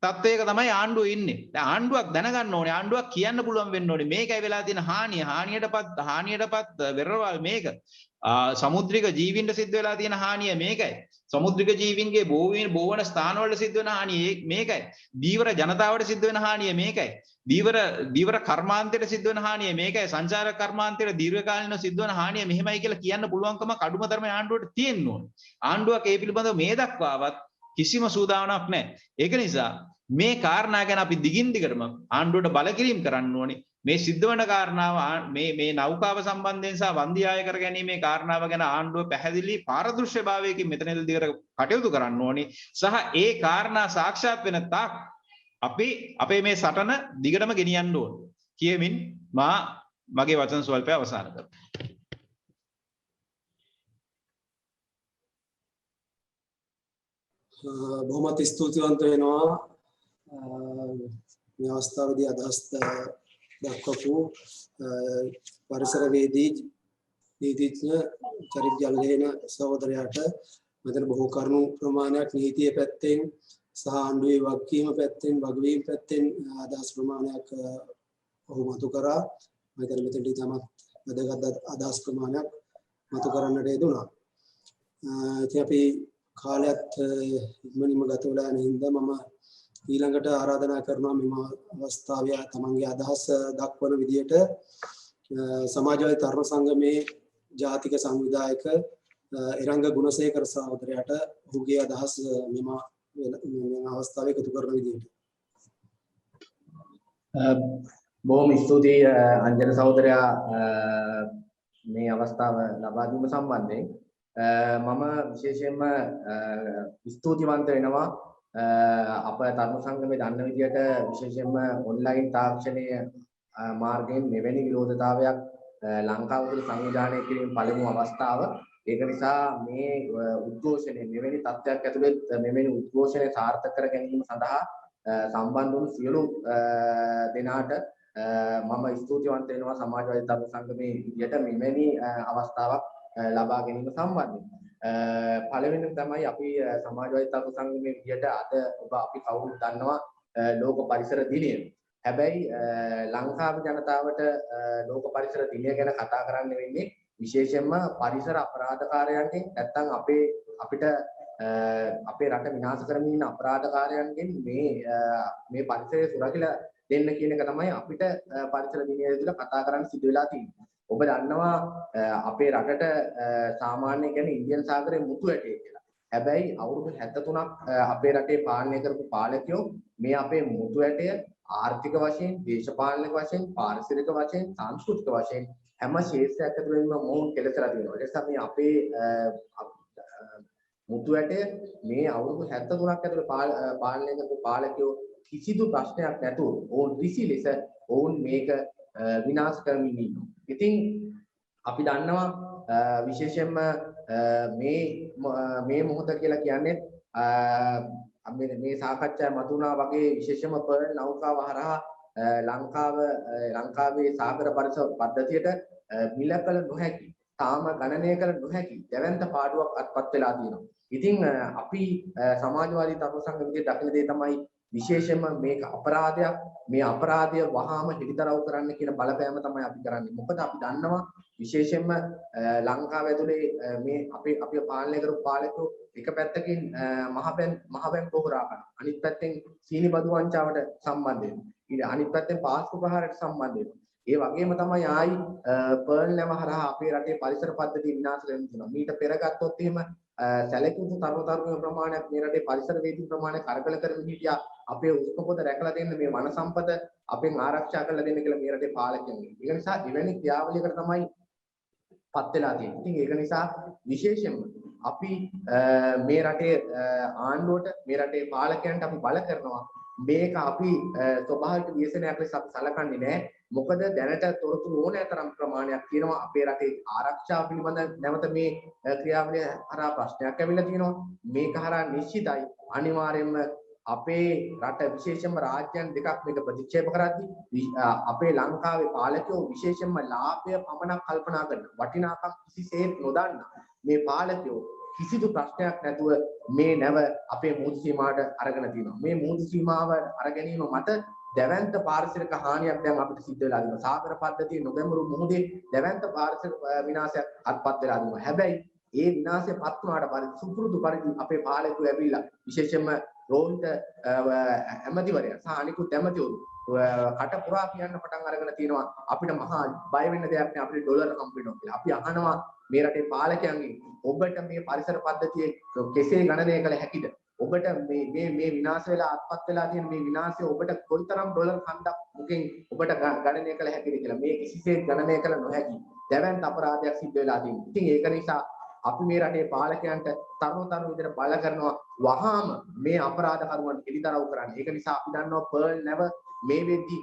තත්ත්වයක තමයි ආණ්ඩුව ඉන්නේ. දැන් ආණ්ඩුවක් දැනගන්න ඕනේ. ආණ්ඩුවක් කියන්න පුළුවන් වෙන්න ඕනේ. මේකයි වෙලා තියෙන හානිය. හානියටපත් වෙරවල් මේක. සමුද්‍රික ජීවීන්ට සිද්ධ වෙලා තියෙන හානිය මේකයි. සමුද්‍රික ජීවීන්ගේ බෝවන ස්ථානවල සිද්ධ වෙන හානිය මේකයි. දීවර ජනතාවට සිද්ධ වෙන හානිය මේකයි. දීවර කර්මාන්තයට සිද්ධ වෙන හානිය මේකයි. සංචාරක කර්මාන්තයට දීර්ඝකාලීනව සිද්ධ වෙන හානිය මෙහෙමයි කියලා කියන්න පුළුවන්කම කඩුම තරමේ ආණ්ඩුවට තියෙන්න ඕනේ. ආණ්ඩුවක් ඒ පිළිබඳව මේ දක්වාවත් කිසිම සූදානමක් නැහැ. ඒක නිසා මේ කාරණා ගැන අපි දිගින් දිගටම ආණ්ඩුවට බලකිරීම කරන්න ඕනේ. මේ සිද්ධ වන කාරණාව මේ නෞකාව සම්බන්ධයෙන් සහ වන්දි ආය කර ගැනීමේ කාරණාව ගැන ආණ්ඩුව පැහැදිලි පාරදෘශ්‍යභාවයකින් මෙතනදී දිගට කටයුතු කරන්න ඕනේ. සහ ඒ කාරණා සාක්ෂාත් වෙන තාක් අපි අපේ මේ සටන දිගටම ගෙනියන්න ඕනේ. කියමින් මගේ වචන ස්වල්පය අවසන් කරනවා. බොහොමත් ස්තුතිවන්ත වෙනවා මේ අවස්ථාවේදී අදහස් දක්වපු පරිසරවේදී නීතිඥ චරිත් ජල්ලේන සහෝදරයාට මෙතන බොහෝ කරුණු ප්‍රමාණයක් නීතිය පැත්තෙන් සහ ආණ්ඩුවේ වගකීම පැත්තෙන් වගවීම් පැත්තෙන් අදහස් ප්‍රමාණයක් ඔහු මතු කරා. මෙතනදී තමයි වැදගත් අදහස් ප්‍රමාණයක් මතු කරන්නට යෙදුණා. ඉතින් අපි කාලයත් ඉක්මනින්ම ගත වෙලා යන හින්දා මම ඊළඟට ආරාධනා කරනවා මෙම අවස්ථාවේ තමන්ගේ අදහස් දක්වන විදියට සමාජවාදී තරුණ සංගමේ ජාතික සංවිධායක එරංග ගුණසේකර සහෝදරයාට ඔහුගේ අදහස් මෙම අවස්ථාවේ එකතු කරන විදියට. බොහොම ස්තුතියි අංජන සහෝදරයා මේ අවස්ථාව ලබා දීම සම්බන්ධයෙන්. මම විශේෂයෙන්ම ස්තුතිවන්ත වෙනවා අප තරුණ සංගමේ දන්න විදියට විශේෂයෙන්ම ඔන්ලයින් තාක්ෂණය මාර්ගයෙන් මෙවැනි විරෝධතාවයක් ලංකාව තුළ සංවිධානය කිරීම පළමු අවස්ථාව. ඒක නිසා මේ උද්ඝෝෂණය මෙවැනි තත්ත්වයක් ඇතුළත් මෙවැනි උද්ඝෝෂණය සාර්ථක කර ගැනීම සඳහා සම්බන්ධ වුණු සියලු දෙනාට මම ස්තුතිවන්ත වෙනවා සමාජවාදී තරුණ සංගමේ විදියට මෙවැනි අවස්ථාවක් ලබා ගැනීම සම්බන්ධයෙන්. පළවෙනිම තමයි අපි සමාජවාදී තරුණ සංගමේ විදියට අද ඔබ අපි කවුරුත් දන්නවා ලෝක පරිසර දිනය. හැබැයි ලංකාවේ ජනතාවට ලෝක පරිසර දිනය ගැන කතා කරන්න වෙන්නේ විශේෂයෙන්ම පරිසර අපරාධකාරයන්ගෙන් නැත්නම් අපිට අපේ රට විනාශ කරමින් ඉන්න අපරාධකාරයන්ගෙන් මේ පරිසරය සුරකිලා දෙන්න කියන එක තමයි අපිට පරිසර දිනය තුළ කතා කරන්න සිදු වෙලා තියෙන්නේ. ඔබ දන්නවා අපේ රටට සාමාන්‍ය කියන්නේ ඉන්දියන් සාගරයේ මුතු ඇටේ කියලා. හැබැයි අවුරුදු 73ක් අපේ රටේ පාලනය කරපු පාලකයෝ මේ අපේ මුතු ඇටය ආර්ථික වශයෙන්, දේශපාලනික වශයෙන්, පාරිසරික වශයෙන්, සංස්කෘතික වශයෙන් හැම ශේෂ්ත්‍රයක් ඇතුළෙන්ම මොවුන් කෙලසලා තියෙනවා. ඒ නිසා මේ අපේ මුතු ඇටය මේ අවුරුදු 73ක් ඇතුළත පාලනය කරපු පාලකයෝ කිසිදු ප්‍රශ්නයක් නැතුව ඔවුන් ඍසි ලෙස ඔවුන් මේක විනාශ කරමින් ඉන්නවා. ඉතින් අපි දන්නවා විශේෂයෙන්ම මේ මොහොත කියලා කියන්නේ මේ සාකච්ඡාවේ මතුණා වගේ විශේෂම පර්ල් නෞකාව හරහා ලංකාවේ සාගර පරිසර පද්ධතියට මිල කළ නොහැකි තාම ගණනය කළ නොහැකි දැවැන්ත පාඩුවක් අත්පත් වෙලා තියෙනවා. ඉතින් අපි සමාජවාදී තරුණ සංගම විදිහට දකින දේ තමයි විශේෂයෙන්ම මේක අපරාධයක්. මේ අපරාධය වහාම හිලිතරව් කරන්න කියන බලපෑම තමයි අපි කරන්නේ. මොකද අපි දන්නවා විශේෂයෙන්ම ලංකාව ඇතුලේ මේ අපේ පාලනය කරපු පාලකයෝ එක පැත්තකින් මහබැංක පොහොරා කරනවා. අනිත් පැත්තෙන් සීනි බදු වංචාවට සම්බන්ධ වෙනවා. ඊට අනිත් පැත්තෙන් පාස්කු ප්‍රහාරයට සම්බන්ධ වෙනවා. ඒ වගේම තමයි ආයි පර්ල් නැව හරහා අපේ රටේ පරිසර පද්ධතිය විනාශ වෙන තුන. මීට පෙර ගත්තොත් එහෙම සැලකුණු තරුණ ප්‍රමාණයක් මේ රටේ පරිසර වේදී ප්‍රමාණය කරකල කරමින් හිටියා. අපේ උෂ්ණ පොත රැකලා දෙන්න මේ වන සම්පත අපෙන් ආරක්ෂා කරලා දෙන්න කියලා මේ රටේ පාලකයන්. ඒක නිසා එවැනි ක්‍රියාවලියකට තමයි පත් වෙලා තියෙන්නේ. ඉතින් ඒක නිසා විශේෂයෙන්ම අපි මේ රටේ ආණ්ඩුවට මේ රටේ පාලකයන්ට අපි බල කරනවා මේක අපි ස්වභාවික ව්‍යසනයක් ලෙස අපි සලකන්නේ නැහැ. මොකද දැනට තොරතුරු ඕනෑ තරම් ප්‍රමාණයක් තියෙනවා අපේ රටේ ආරක්ෂාව පිළිබඳ නැවත මේ ක්‍රියාවලිය හරහා ප්‍රශ්නයක් ඇවිල්ලා තියෙනවා. මේක හරහා නිශ්චිතයි අනිවාර්යයෙන්ම අපේ රට විශේෂයෙන්ම රාජ්‍යයන් දෙකක් මේක ප්‍රතික්ෂේප කරද්දී අපේ ලංකාවේ පාලකයෝ විශේෂයෙන්ම ලාභය පමණක් කල්පනා කරන වටිනාකම් කිසිසේත් නොදන්න මේ පාලකයෝ කිසිදු ප්‍රශ්නයක් නැතුව මේ නැව අපේ මුහුදු සීමාවට අරගෙන තියෙනවා. මේ මුහුදු සීමාව අරගැනීම මත දැවැන්ත පාරිසරික හානියක් දැන් අපිට සිද්ධ වෙලා තියෙනවා. සාගර පද්ධතියේ නොගැඹුරු මුහුදේ දැවැන්ත පාරිසරික විනාශයක් අත්පත් වෙලා තියෙනවා. හැබැයි ඒ විනාශය පත් වුණාට පරිදි සුපුරුදු පරිදි අපේ පාලකයෝ ඇවිල්ලා විශේෂයෙන්ම රෝහිත ඇමතිවරයා සහ අනිකුත් ඇමතිවරු කට පුරා කියන්න පටන් අරගෙන තියෙනවා අපිට මහා බය වෙන්න දෙයක් නෑ අපිට ඩොලර් හම්බ වෙනවා කියලා. අපි අහනවා මේ රටේ පාලකයන්ගෙන් ඔබට මේ පරිසර පද්ධතිය කෙසේ ගණනය කළ හැකිද? ඔබට මේ විනාශ වෙලා අත්පත් වෙලා තියෙන මේ විනාශය ඔබට කොයිතරම් ඩොලර් හන්දක් මුකින් ඔබට ගණනය කළ හැකිද කියලා. මේ කිසිසේත් ගණනය කළ නොහැකි දැවැන්ත අපරාධයක් සිද්ධ වෙලා තියෙනවා. ඉතින් ඒක නිසා අපි මේ රටේ පාලකයන්ට තරුණ විදිහට බල කරනවා වහාම මේ අපරාධ කරුවන් එළිදරව් කරන්න. ඒක නිසා අපි දන්නවා පර්ල් නැව මේ වෙද්දි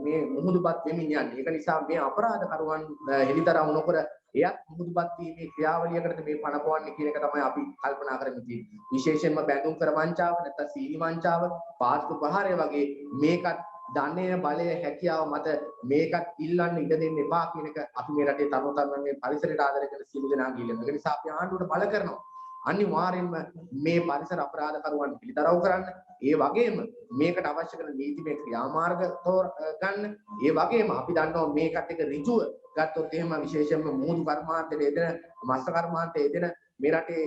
මේ මුහුදුපත් වෙමින් යන්නේ. ඒක නිසා මේ අපරාධ කරුවන් එළිදරව් නොකර එයත් මුහුදුපත් වීමේ ක්‍රියාවලියකට මේ පනපවන්නේ කියන එක තමයි අපි කල්පනා කරමින් තියෙන්නේ. විශේෂයෙන්ම බැඳුම් කර වංචාව නැත්නම් සීනි වංචාව, පාස්කු ප්‍රහාරය වගේ මේකත් ධනය බලය හැකියාව මත මේකත් ඉල්ලන්න ඉඩ දෙන්න එපා කියන එක අපි මේ රටේ තරුණයන්ගේ පරිසරයට ආදරය කරන සියලු දෙනා කියනවා. ඒ නිසා අපි ආණ්ඩුවට බල කරනවා. අනිවාර්යයෙන්ම මේ පරිසර අපරාධ කරුවන් පිළිතරව් කරන්න. ඒ වගේම මේකට අවශ්‍ය කරන නීතිමය ක්‍රියාමාර්ග ගන්න. ඒ වගේම අපි දන්නවා මේකට එක ඍජුව ගත්තොත් එහෙම විශේෂයෙන්ම මුහුදු කර්මාන්තයේ යෙදෙන මත්ස්‍ය කර්මාන්තයේ යෙදෙන මේ රටේ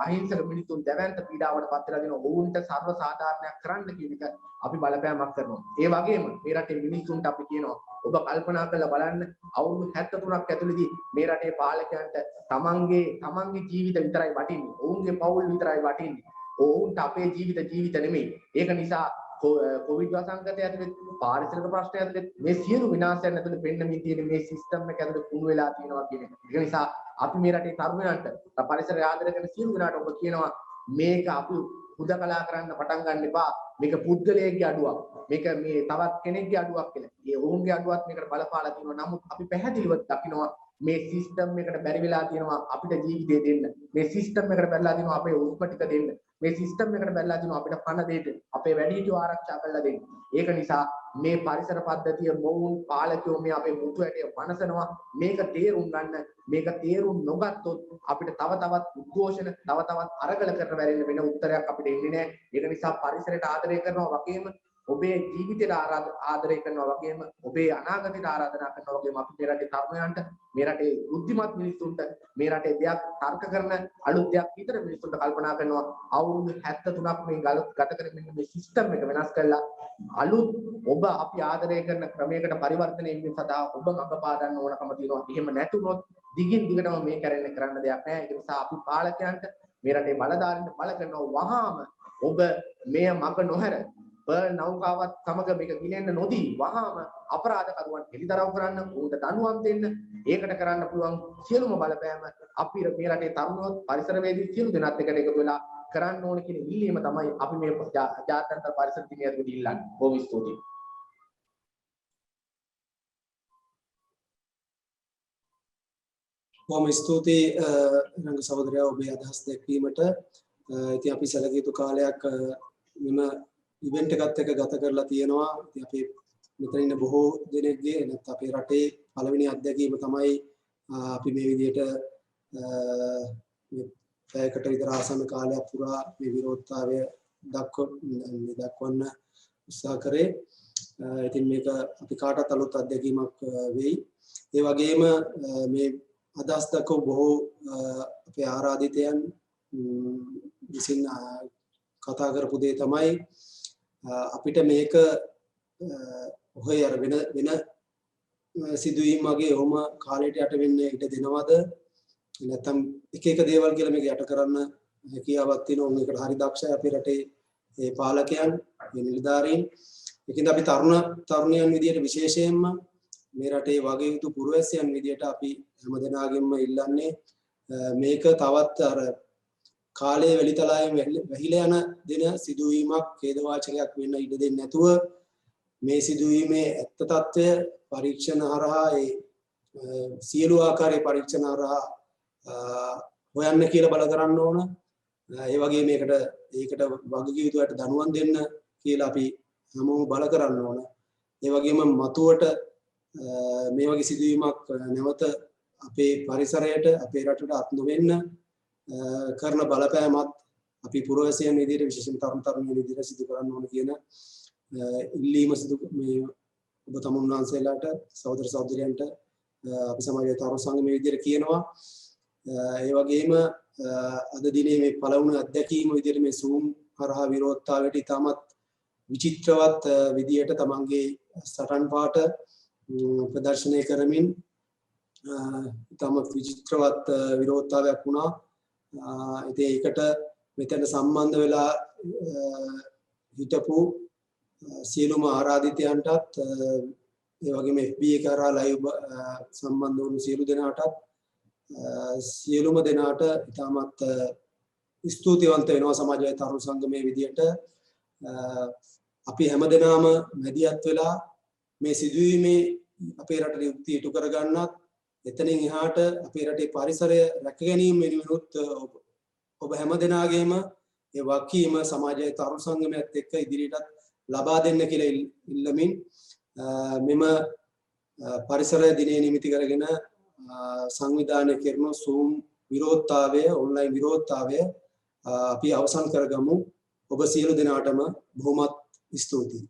අහිංසක මිනිසුන් දැවැන්ත පීඩාවට පත් වෙලා දෙන ඔවුන්ට සර්ව සාධාරණයක් කරන්න කියන එක අපි බලපෑමක් කරනවා. ඒ වගේම මේ රටේ මිනිසුන්ට අපි කියනවා ඔබ කල්පනා කරලා බලන්න අවුරුදු 73ක් ඇතුළතදී මේ රටේ පාලකයන්ට තමන්ගේ ජීවිත විතරයි වටින්නේ. ඔවුන්ගේ පවුල් විතරයි වටින්නේ. ඔවුන්ට අපේ ජීවිත නෙමෙයි. ඒක නිසා කොවිඩ් වසංගතය ඇතුළේ පාරිසරික ප්‍රශ්න ඇතුළේ මේ සියලු විනාශයන් ඇතුළේ පෙන්නමින් තියෙන මේ සිස්ටම් එක ඇතුළේ කුණු වෙලා තියෙනවා කියන එක. ඒ නිසා අපි මේ රටේ තරුණයන්ට පරිසරය ආදරය කරන සියලු දෙනාට ඔබ කියනවා මේක අපි හුදකලා කරන්න පටන් ගන්න එපා. මේක පුද්ගලයෙක්ගේ අඩුවක්. මේක මේ තවත් කෙනෙක්ගේ අඩුවක් කියලා. ඒ ඔවුන්ගේ අඩුවක් මේකට බලපාලා තියෙනවා. නමුත් අපි පැහැදිලිව දකිනවා මේ සිස්ටම් එකට බැරි වෙලා තියෙනවා අපිට ජීවිතේ දෙන්න. මේ සිස්ටම් එකට බැරිලා තියෙනවා අපේ උත්පත්ති ටික දෙන්න. මේ සිස්ටම් එකට බැරිලා තියෙනවා අපිට පණ දෙන්න. අපේ වැඩිහිටියෝ ආරක්ෂා කරලා දෙන්න. ඒක නිසා මේ පරිසර පද්ධතිය මොවුන් පාලකයෝ මේ අපේ මුතු ඇටේ වනසනවා. මේක තේරුම් ගන්න. මේක තේරුම් නොගත්තොත් අපිට තව තවත් උද්ඝෝෂණ තව තවත් අරගල කරන වැරෙන්න වෙන උත්තරයක් අපිට එන්නේ නැහැ. ඒක නිසා පරිසරයට ආදරය කරනවා වගේම ඔබේ ජීවිතයට ආදරය කරනවා වගේම ඔබේ අනාගතයට ආරාධනා කරනවා වගේම අපි මේ රටේ තරුණයන්ට මේ රටේ බුද්ධිමත් මිනිස්සුන්ට මේ රටේ දෙයක් තර්ක කරන අලුත් දෙයක් විතර මිනිස්සුන්ට කල්පනා කරනවා අවුරුදු 73ක් මේ ගත කරමින් මේ සිස්ටම් එක වෙනස් කරලා අලුත් ඔබ අපි ආදරය කරන ක්‍රමයකට පරිවර්තනය වීම සඳහා ඔබ මඟ පාදන්න ඕනකම තියෙනවා. එහෙම නැතුනොත් දිගින් දිගටම මේ කරන්න දෙයක් නැහැ. ඒ නිසා අපි පාලකයන්ට මේ රටේ බලධාරීන්ට බල කරනවා වහාම ඔබ මේ මඟ නොහැර පර්ල් නෞකාවත් සමග මේක ගිලෙන්න නොදී වහාම අපරාධ කරුවන් එළිදරව් කරන්න උන්ට දඬුවම් දෙන්න ඒකට කරන්න පුළුවන් සියලුම බලපෑම අපි මේ රටේ තරුණයෝ පරිසරවේදී සියලු දෙනාත් එකට එකතු වෙලා කරන්න ඕන කියන ඉල්ලීම තමයි අපි මේ ජාත්‍යන්තර පරිසර දිනයේදී ඉල්ලන්නේ. බොහොම ස්තුතියි. බොහොම ස්තුතියි රංග සහෝදරයා ඔබේ අදහස් දැක්වීමට. ඉතින් අපි සැලකිය යුතු කාලයක් මෙම ඉවෙන්ට් එකත් එක්ක ගත කරලා තියෙනවා. ඉතින් අපේ මෙතන ඉන්න බොහෝ දෙනෙක්ගේ නැත්නම් අපේ රටේ පළවෙනි අත්දැකීම තමයි අපි මේ විදිහට මේ පැයකට විතර ආසන්න කාලයක් පුරා මේ විරෝධතාවය දක්වන්න උත්සාහ කරේ. ඉතින් මේක අපි කාටත් අලුත් අත්දැකීමක් වෙයි. ඒ වගේම මේ අදහස් දක්වපු බොහෝ අපේ ආරාධිතයන් විසින් කතා කරපු දේ තමයි අපිට මේක ඔහේ අර වෙන සිදුවීම් වගේ ඔහොම කාලයට යට වෙන්න ඉඩ දෙනවද නැත්නම් එක දේවල් කියලා මේක යට කරන්න හැකියාවක් තියෙනවා. උන් එකට හරි දක්ෂයි අපේ රටේ ඒ පාලකයන්, මේ නිලධාරීන්. ඒකින්ද අපි තරුණයන් විදියට විශේෂයෙන්ම මේ රටේ වගේයුතු පුරවැසියන් විදියට අපි හැමදෙනාගෙන්ම ඉල්ලන්නේ මේක තවත් අර කාලයේ වෙලිතලායෙන් වැහිලා යන දින සිදුවීමක් ඛේදවාචකයක් වෙන්න ඉඩ දෙන්නේ නැතුව මේ සිදුවීමේ ඇත්ත తত্ত্বය පරීක්ෂණ හරහා ඒ සියලු ආකාරයේ පරීක්ෂණ හරහා හොයන්න කියලා බල කරන්න ඕන. ඒ වගේ ඒකට වගකීම් යුතුවට දනුවම් දෙන්න කියලා අපි හැමෝම බල කරන්න ඕන. ඒ වගේම මතුවට මේ වගේ සිදුවීමක් නැවත අපේ පරිසරයට අපේ රටට අත් නොවෙන්න කරන බලපෑමත් අපි පුරවැසියන් විදිහට විශේෂයෙන් තරුණ විදිහට සිදු කරන්න ඕන කියන ඉල්ලීම සිදු මේ ඔබ තමුන් වහන්සේලාට සහෝදර සහෝදරියන්ට අපි සමාජයේ තරුණ සංගමයේ විදිහට කියනවා. ඒ වගේම අද දිනේ මේ පළවුණු අත්දැකීම විදිහට මේ Zoom හරහා විරෝධතාවයට ඉතාමත් විචිත්‍රවත් විදිහට තමන්ගේ සටන් පාට ප්‍රදර්ශනය කරමින් ඉතාමත් විචිත්‍රවත් විරෝධතාවයක් වුණා. ඉතින් ඒකට මෙතන සම්බන්ධ වෙලා හිටපු සියලුම ආරාධිතයන්ටත් ඒ වගේම FB එක කරා ලයිව් සම්බන්ධ වුණු සියලු දෙනාටත් සියලුම දෙනාට ඉතාමත් ස්තුතිවන්ත වෙනවා සමාජයේ තරුණ සංගමයේ විදියට. අපි හැමදෙනාම මැදිහත් වෙලා මේ සිදුවීමේ අපේ රටේ යුක්තිය ඉටු කරගන්නත් එතනින් එහාට අපේ රටේ පරිසරය රැක ගැනීම වෙනුවෙනුත් ඔබ හැමදෙනාගේම ඒ වගකීම සමාජයේ තරුණ සංගමයත් එක්ක ඉදිරියටත් ලබා දෙන්න කියලා ඉල්ලමින් මෙම පරිසරය දිනේ නිමිති කරගෙන සංවිධානය කරන Zoom විරෝධතාවය ඔන්ලයින් විරෝධතාවය අපි අවසන් කරගමු. ඔබ සියලු දෙනාටම බොහොමත් ස්තුතියි.